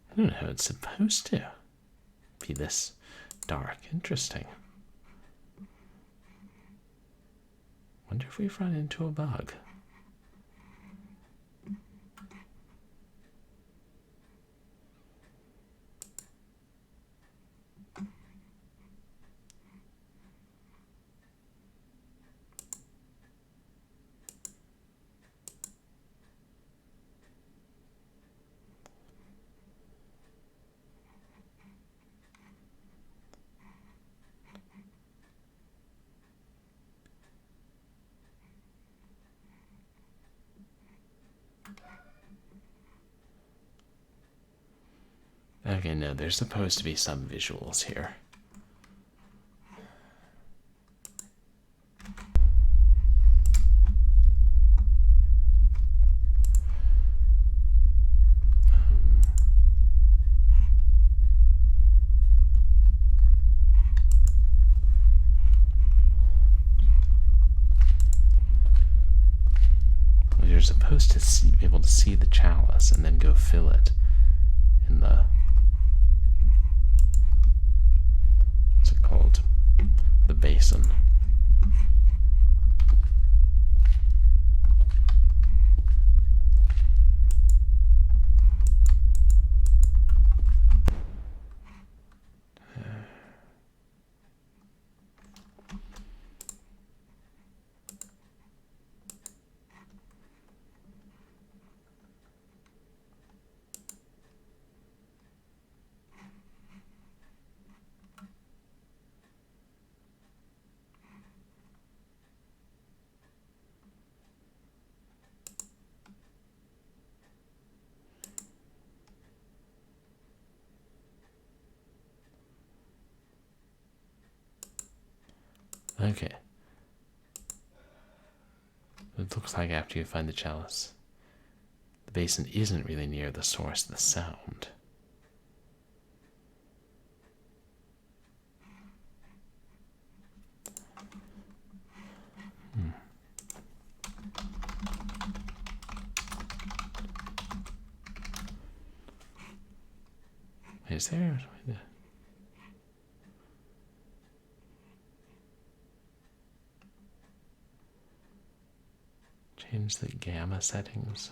I don't know how it's supposed to be this dark. Interesting. Wonder if we've run into a bug. Okay, no, there's supposed to be some visuals here. You're supposed to be able to see the chalice and then go fill it in the... what's it called? The basin. Okay. It looks like after you find the chalice, the basin isn't really near the source of the sound. Is there... change the gamma settings.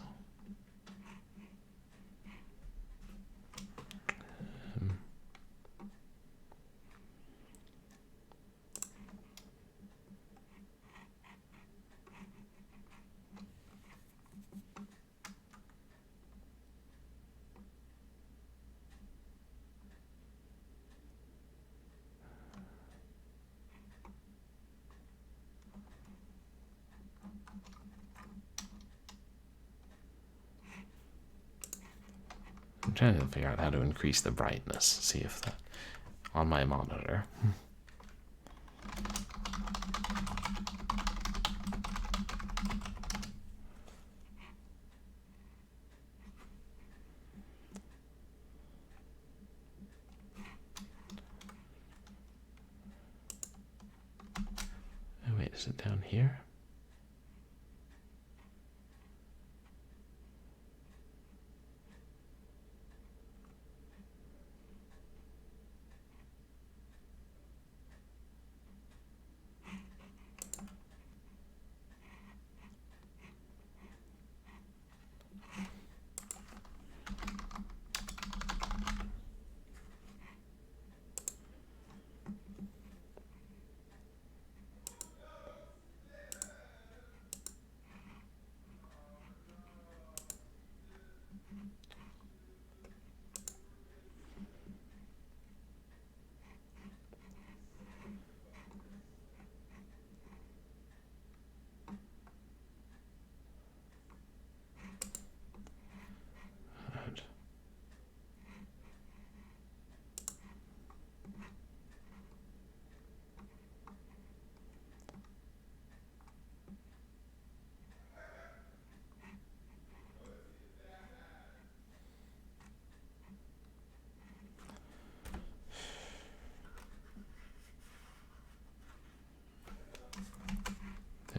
I'm trying to figure out how to increase the brightness, see if that on my monitor. Oh wait, is it down here?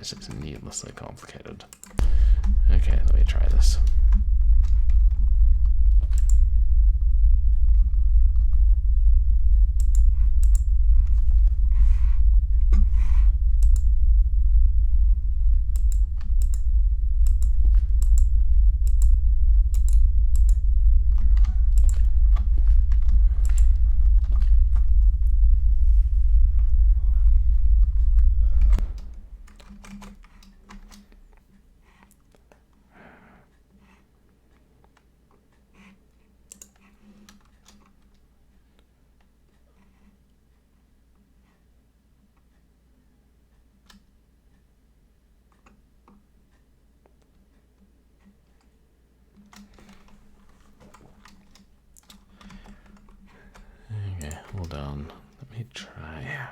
This is needlessly complicated. Okay, let me try this. Okay, hold on. Let me try.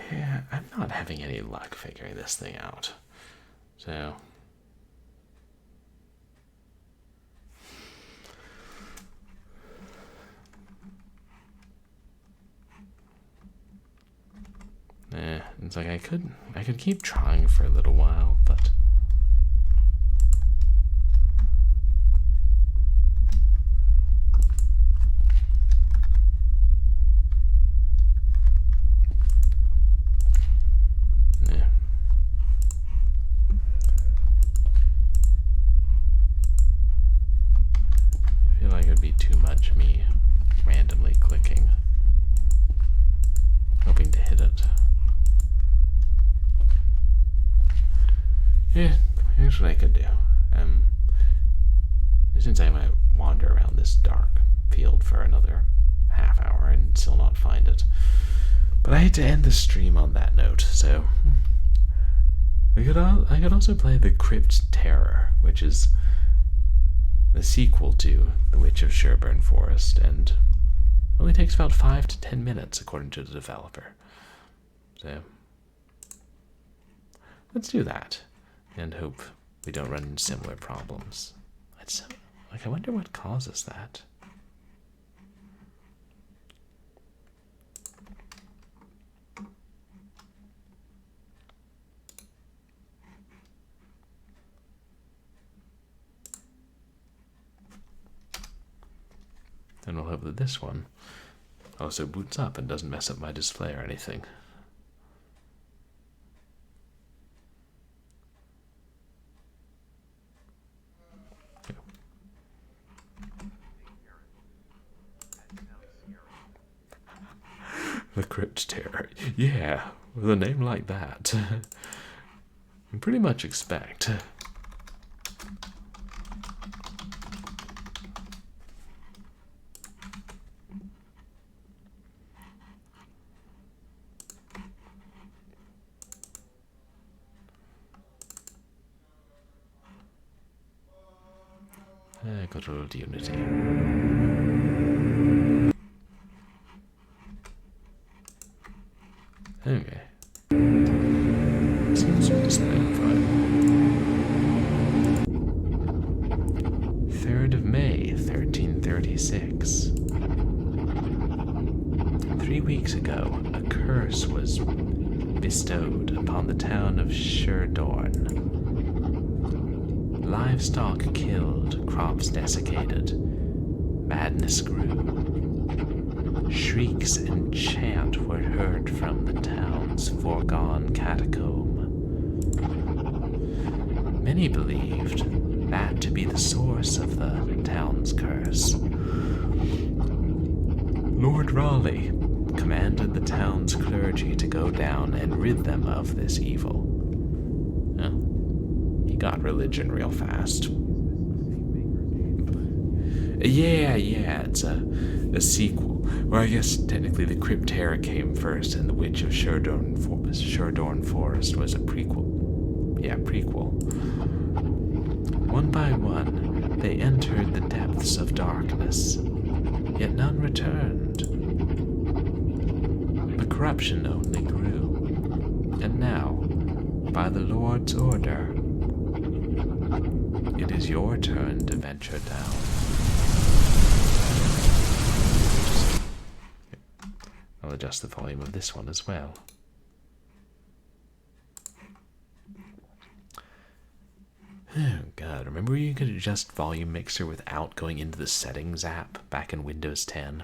Yeah, I'm not having any luck figuring this thing out. So it's like I could keep trying for a little while, but yeah. I feel like it'd be too much me randomly clicking, hoping to hit it. Yeah, here's what I could do. Since I might wander around this dark field for another half hour and still not find it. But I hate to end the stream on that note, so I could also play the CRYPT TERROR, which is the sequel to The Witch of Sherdorne Forest, and only takes about 5 to 10 minutes according to the developer. So let's do that and hope we don't run into similar problems. I wonder what causes that. And we'll hope that this one also boots up and doesn't mess up my display or anything. The CRYPT TERROR. Yeah, with a name like that. You pretty much expect. Good old Unity. Okay. Seems to display file. 3rd of May, 1336. 3 weeks ago, a curse was bestowed upon the town of Sherdorne. Livestock killed, crops desiccated, madness grew. Shrieks and chant were heard from the town's foregone catacomb. Many believed that to be the source of the town's curse. Lord Raleigh commanded the town's clergy to go down and rid them of this evil. Well, he got religion real fast. Yeah, it's a sequel. Or I guess technically the CRYPT TERROR came first and the Witch of Sherdorne Forest was a prequel. Yeah, prequel. One by one, they entered the depths of darkness, yet none returned. The corruption only grew, and now, by the Lord's order, it is your turn to venture down. I'll adjust the volume of this one as well. Oh god, remember you could adjust volume mixer without going into the settings app back in Windows 10?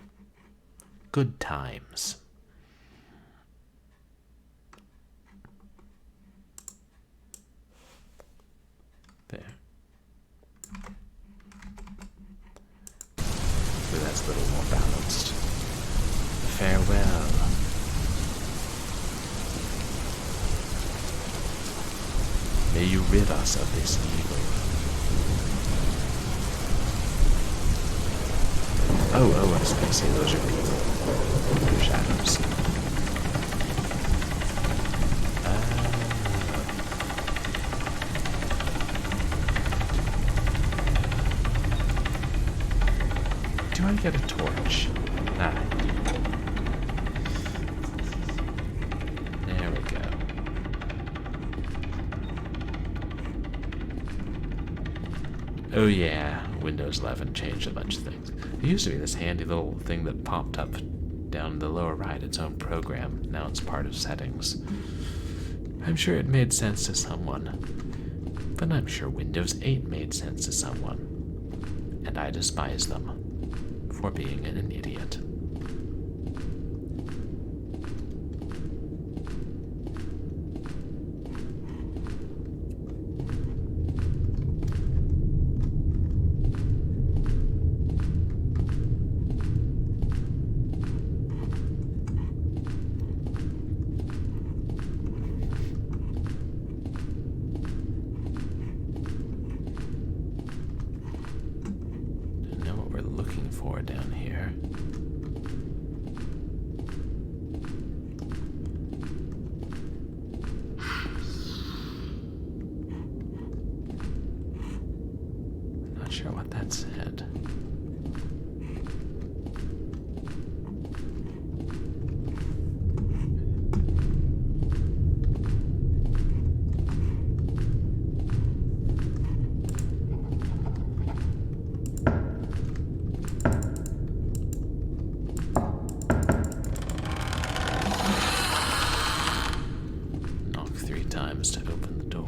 Good times. There. So that's a little more balanced. Farewell. May you rid us of this evil. Oh, I was going to say those are people. Shadows. Do I get a torch? Nah. There we go. Oh yeah, Windows 11 changed a bunch of things. There used to be this handy little thing that popped up down in the lower right, its own program. Now it's part of settings. I'm sure it made sense to someone. But I'm sure Windows 8 made sense to someone. And I despise them for being an idiot. Down here. Not sure what that said. To open the door.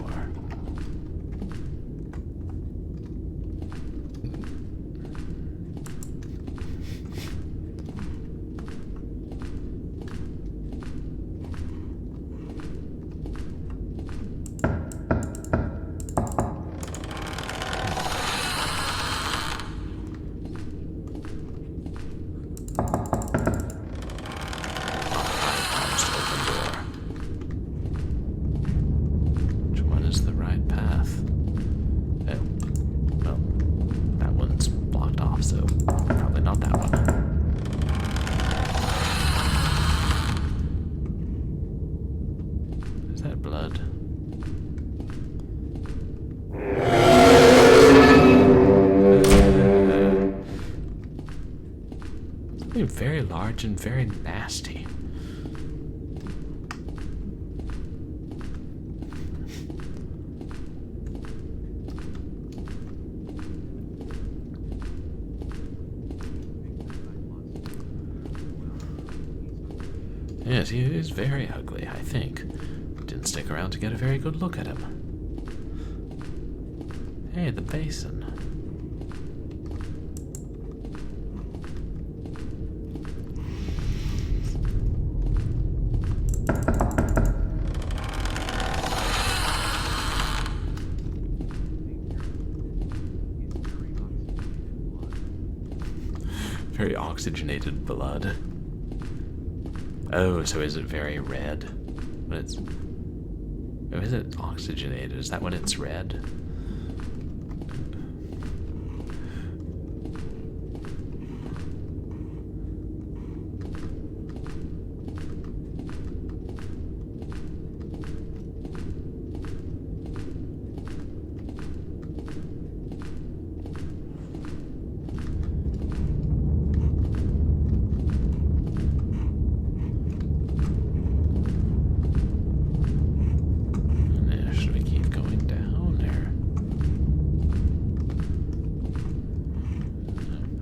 Very large and very nasty. Yes, he is very ugly, I think. Didn't stick around to get a very good look at him. Hey, the basin. Very oxygenated blood. Oh, so is it very red? When it's... Oh, is it oxygenated? Is that when it's red?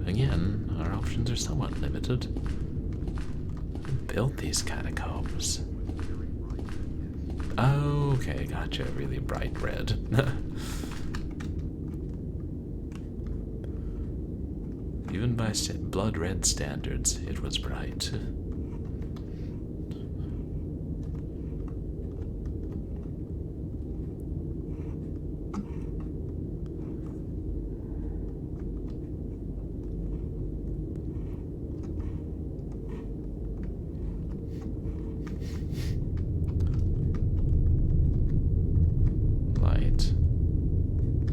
Again, our options are somewhat limited. Who built these catacombs? Oh, okay, gotcha. Really bright red. Even by blood red standards, it was bright.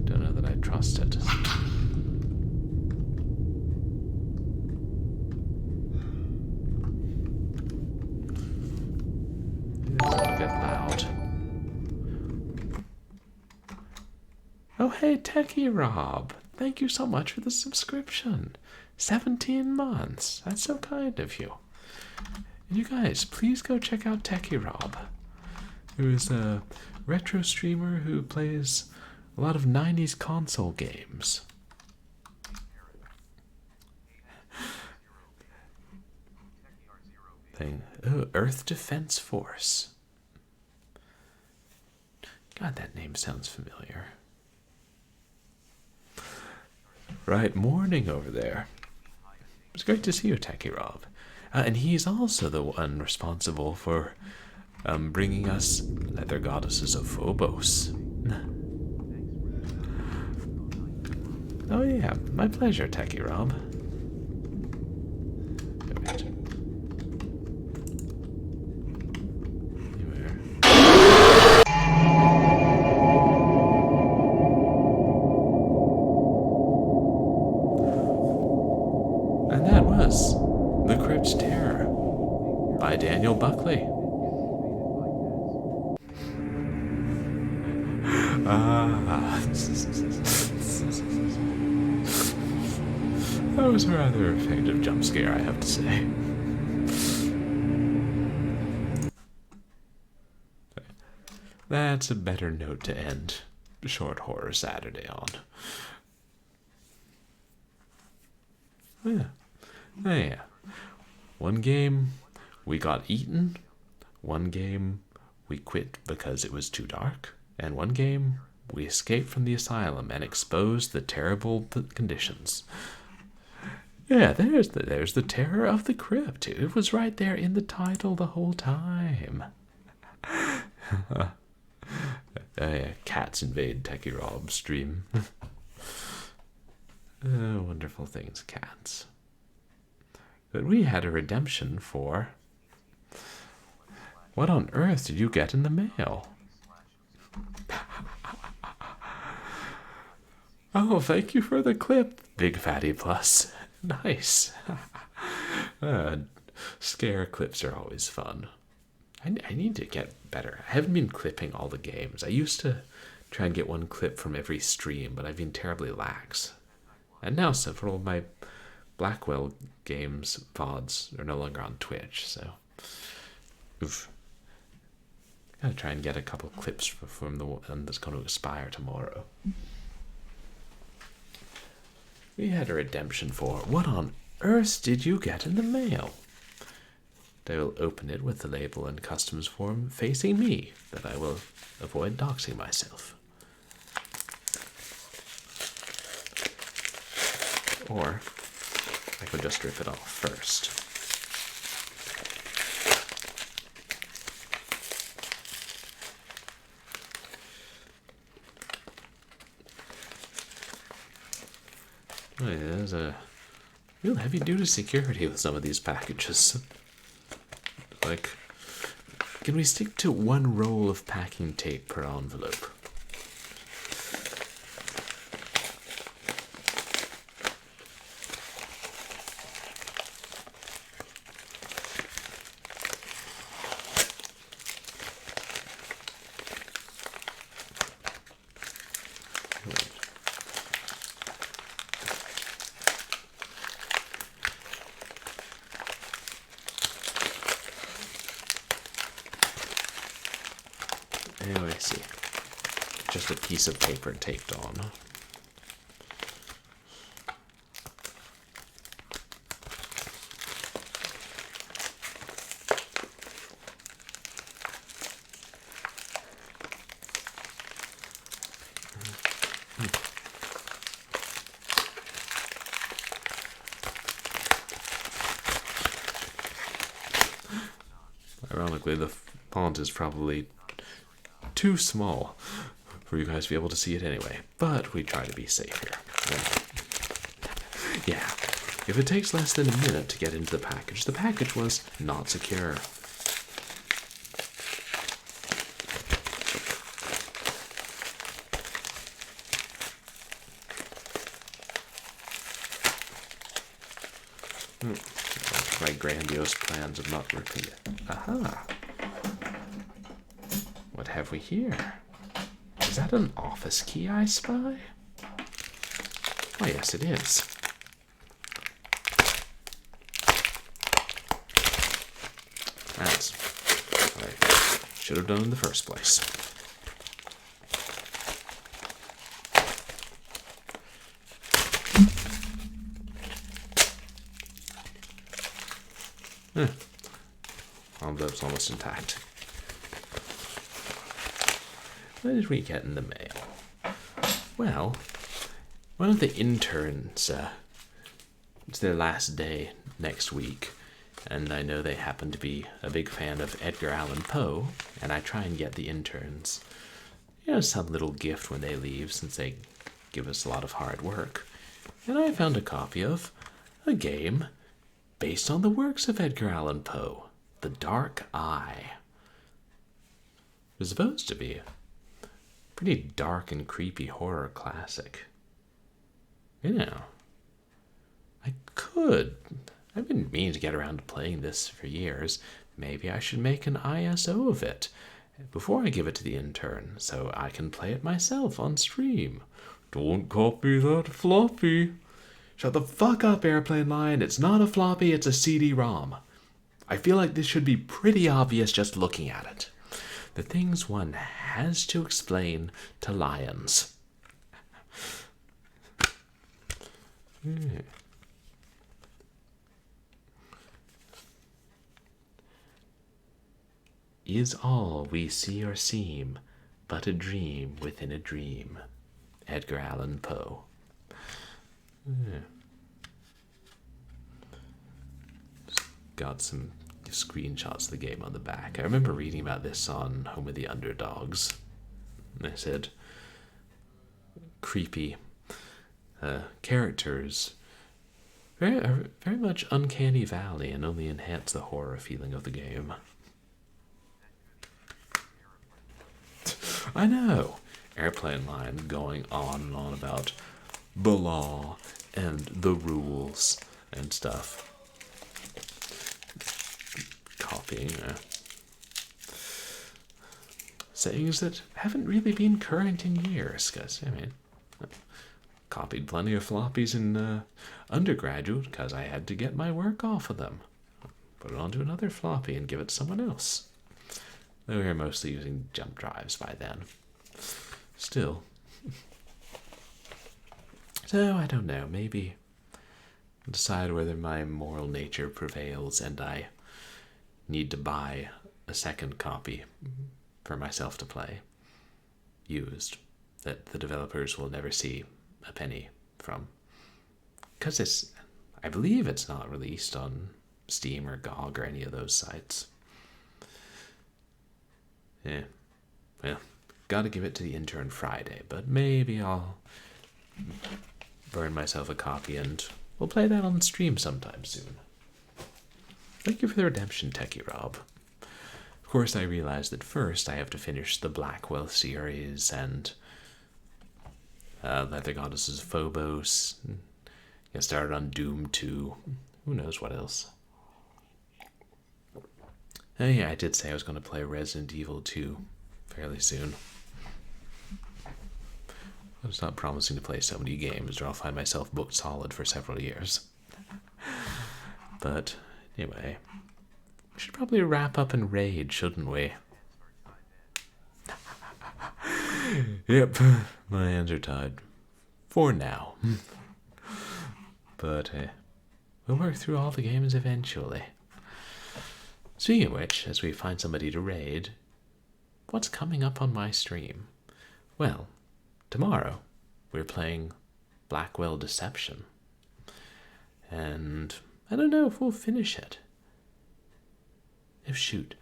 Don't know that I trust it. It's a bit loud. Oh hey, Techie Rob! Thank you so much for the subscription. 17 months. That's so kind of you. And you guys, please go check out Techie Rob, who is a retro streamer who plays a lot of 90s console games. Oh, Earth Defense Force. God, that name sounds familiar. Right, morning over there. It's great to see you, Techie Rob. And he's also the one responsible for bringing us Leather Goddesses of Phobos. Oh yeah, my pleasure, Techie Rob. And that was The CRYPT TERROR by Daniel Buckley. That was a rather effective jump scare, I have to say. That's a better note to end Short Horror Saturday on. Yeah. Oh, yeah. One game, we got eaten. One game, we quit because it was too dark. And one game, we escaped from the asylum and exposed the terrible conditions. Yeah, there's the terror of the crypt. It was right there in the title the whole time. Yeah, cats invade Techie Rob's stream. Wonderful things, cats. But we had a redemption for... What on earth did you get in the mail? Oh, thank you for the clip, Big Fatty Plus. Nice. Scare clips are always fun. I need to get better. I haven't been clipping all the games. I used to try and get one clip from every stream, but I've been terribly lax. And now several of my Blackwell games VODs are no longer on Twitch, so... Oof. Gotta try and get a couple clips from the one that's going to expire tomorrow. We had a redemption for... What on earth did you get in the mail? I will open it with the label and customs form facing me, but I will avoid doxing myself. Or I could just rip it off first. Oh, yeah, there's a real heavy-duty security with some of these packages. Like, can we stick to one roll of packing tape per envelope? Oh, I see. Just a piece of paper taped on. Ironically, the font is probably too small for you guys to be able to see it anyway, but we try to be safe here. Yeah, if it takes less than a minute to get into the package was not secure. My grandiose plans of not ripping it. Aha! What have we here? Is that an office key I spy? Oh, yes, it is. That's what I should have done in the first place. Envelope's almost intact. What did we get in the mail? Well, one of the interns, it's their last day next week, and I know they happen to be a big fan of Edgar Allan Poe, and I try and get the interns, some little gift when they leave, since they give us a lot of hard work. And I found a copy of a game based on the works of Edgar Allan Poe, The Dark Eye. It was supposed to be pretty dark and creepy horror classic. I've been meaning to get around to playing this for years. Maybe I should make an ISO of it before I give it to the intern, so I can play it myself on stream. Don't copy that floppy. Shut the fuck up, Airplane Lion. It's not a floppy, it's a CD-ROM. I feel like this should be pretty obvious just looking at it. The things one has to explain to lions. Is all we see or seem but a dream within a dream? Edgar Allan Poe. Got some screenshots of the game on the back. I remember reading about this on Home of the Underdogs. They said creepy characters, very much uncanny valley, and only enhance the horror feeling of the game. I know. Airplane Line going on and on about the law and the rules and stuff. Copying sayings that haven't really been current in years, because, copied plenty of floppies in undergraduate because I had to get my work off of them. Put it onto another floppy and give it to someone else. Though we were mostly using jump drives by then. Still. So, I don't know, maybe decide whether my moral nature prevails and I need to buy a second copy for myself to play, used, that the developers will never see a penny from. Because I believe it's not released on Steam or GOG or any of those sites. Yeah, well, gotta give it to the intern Friday, but maybe I'll burn myself a copy and we'll play that on stream sometime soon. Thank you for the redemption, Techie Rob. Of course, I realize that first I have to finish the Blackwell series and Leather Goddesses Phobos. Get started on Doom 2. Who knows what else? Oh yeah, I did say I was going to play Resident Evil 2 fairly soon. I'm just not promising to play so many games or I'll find myself booked solid for several years. But anyway, we should probably wrap up and raid, shouldn't we? Yep, my hands are tied. For now. But we'll work through all the games eventually. Speaking of which, as we find somebody to raid, what's coming up on my stream? Well, tomorrow we're playing Blackwell Deception. And I don't know if we'll finish it. Oh, shoot.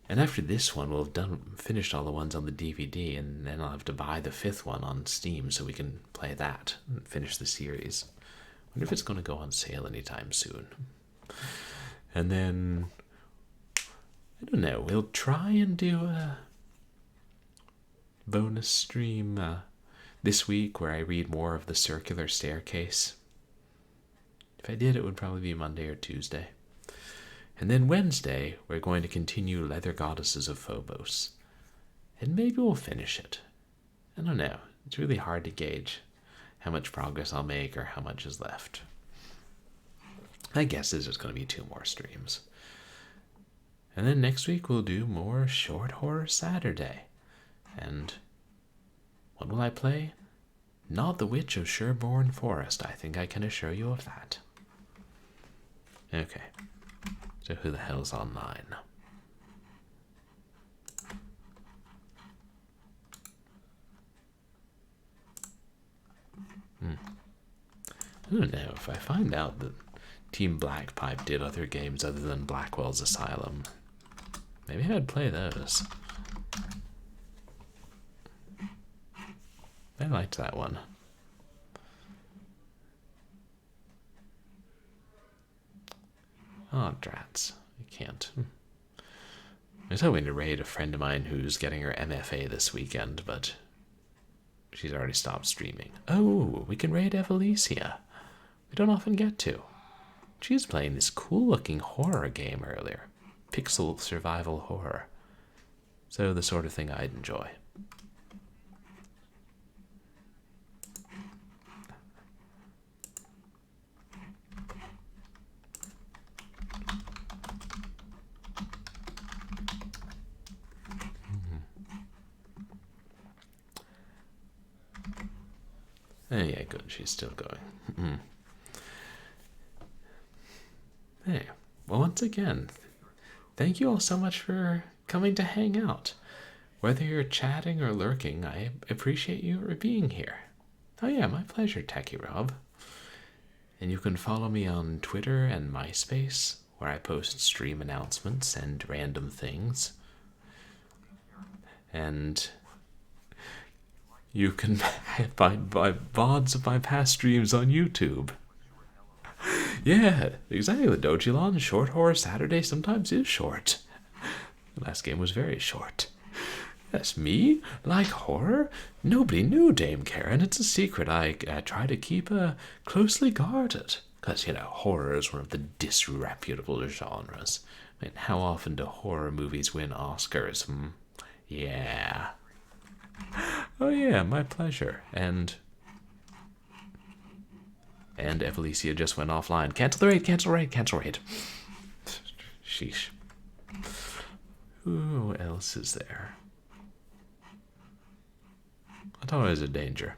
And after this one, we'll have finished all the ones on the DVD, and then I'll have to buy the 5th one on Steam so we can play that and finish the series. I wonder if it's going to go on sale anytime soon. And then, I don't know, we'll try and do a bonus stream this week where I read more of The Circular Staircase. If I did, it would probably be Monday or Tuesday. And then Wednesday, we're going to continue Leather Goddesses of Phobos. And maybe we'll finish it. I don't know. It's really hard to gauge how much progress I'll make or how much is left. My guess is there's going to be 2 more streams. And then next week we'll do more Short Horror Saturday. And what will I play? Not the Witch of Sherborne Forest. I think I can assure you of that. Okay. So who the hell's online? I don't know. If I find out that Team BlackPipe did other games other than Blackwell's Asylum, maybe I'd play those. I liked that one. Oh, drats. I can't. I was hoping to raid a friend of mine who's getting her MFA this weekend, but she's already stopped streaming. Oh, we can raid Evelicia. We don't often get to. She was playing this cool-looking horror game earlier. Pixel survival horror. So the sort of thing I'd enjoy. Oh yeah, good. She's still going. Hey, well, once again, thank you all so much for coming to hang out. Whether you're chatting or lurking, I appreciate you for being here. Oh yeah, my pleasure, Techie Rob. And you can follow me on Twitter and MySpace, where I post stream announcements and random things. And you can find my VODs of my past streams on YouTube. Yeah, exactly. The Dojilon Short Horror Saturday sometimes is short. The last game was very short. Yes, me? Like horror? Nobody knew, Dame Karen. It's a secret I try to keep closely guarded. Because, horror is one of the disreputable genres. I mean, how often do horror movies win Oscars? Yeah. Oh yeah, my pleasure. And Evelicia just went offline. Cancel the raid, cancel raid, cancel raid. Sheesh. Who else is there? I thought it was a danger.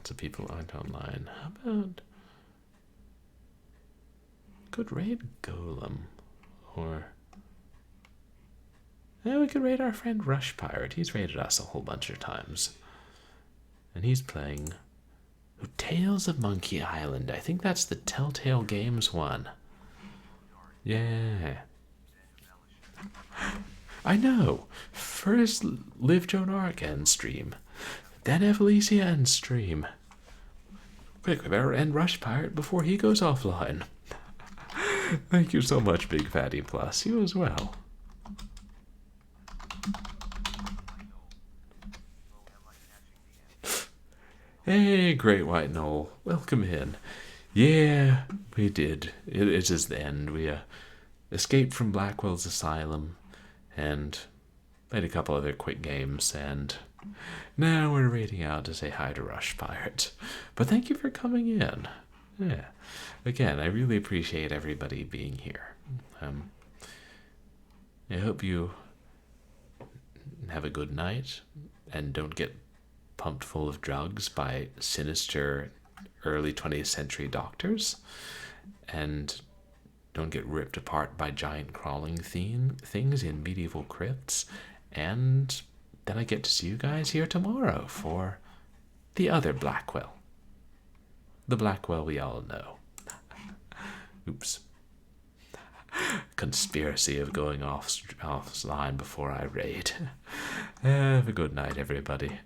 lots of people aren't online. How about... could raid Golem, or... yeah, we could raid our friend Rush Pirate. He's raided us a whole bunch of times. And he's playing Tales of Monkey Island. I think that's the Telltale Games one. Yeah. I know. First Live Joan Arc end stream. Then Evelicia end stream. Quick, we better end Rush Pirate before he goes offline. Thank you so much, Big Fatty Plus. You as well. Hey, Great White Knoll. Welcome in. Yeah, we did. It is the end. We escaped from Blackwell's Asylum and played a couple other quick games, and now we're raiding out to say hi to Rush Pirate. But thank you for coming in. Yeah. Again, I really appreciate everybody being here. I hope you have a good night and don't get pumped full of drugs by sinister early 20th century doctors, and don't get ripped apart by giant crawling things in medieval crypts. And then I get to see you guys here tomorrow for the other Blackwell. The Blackwell we all know. Oops. Conspiracy of going offline before I raid. Have a good night, everybody.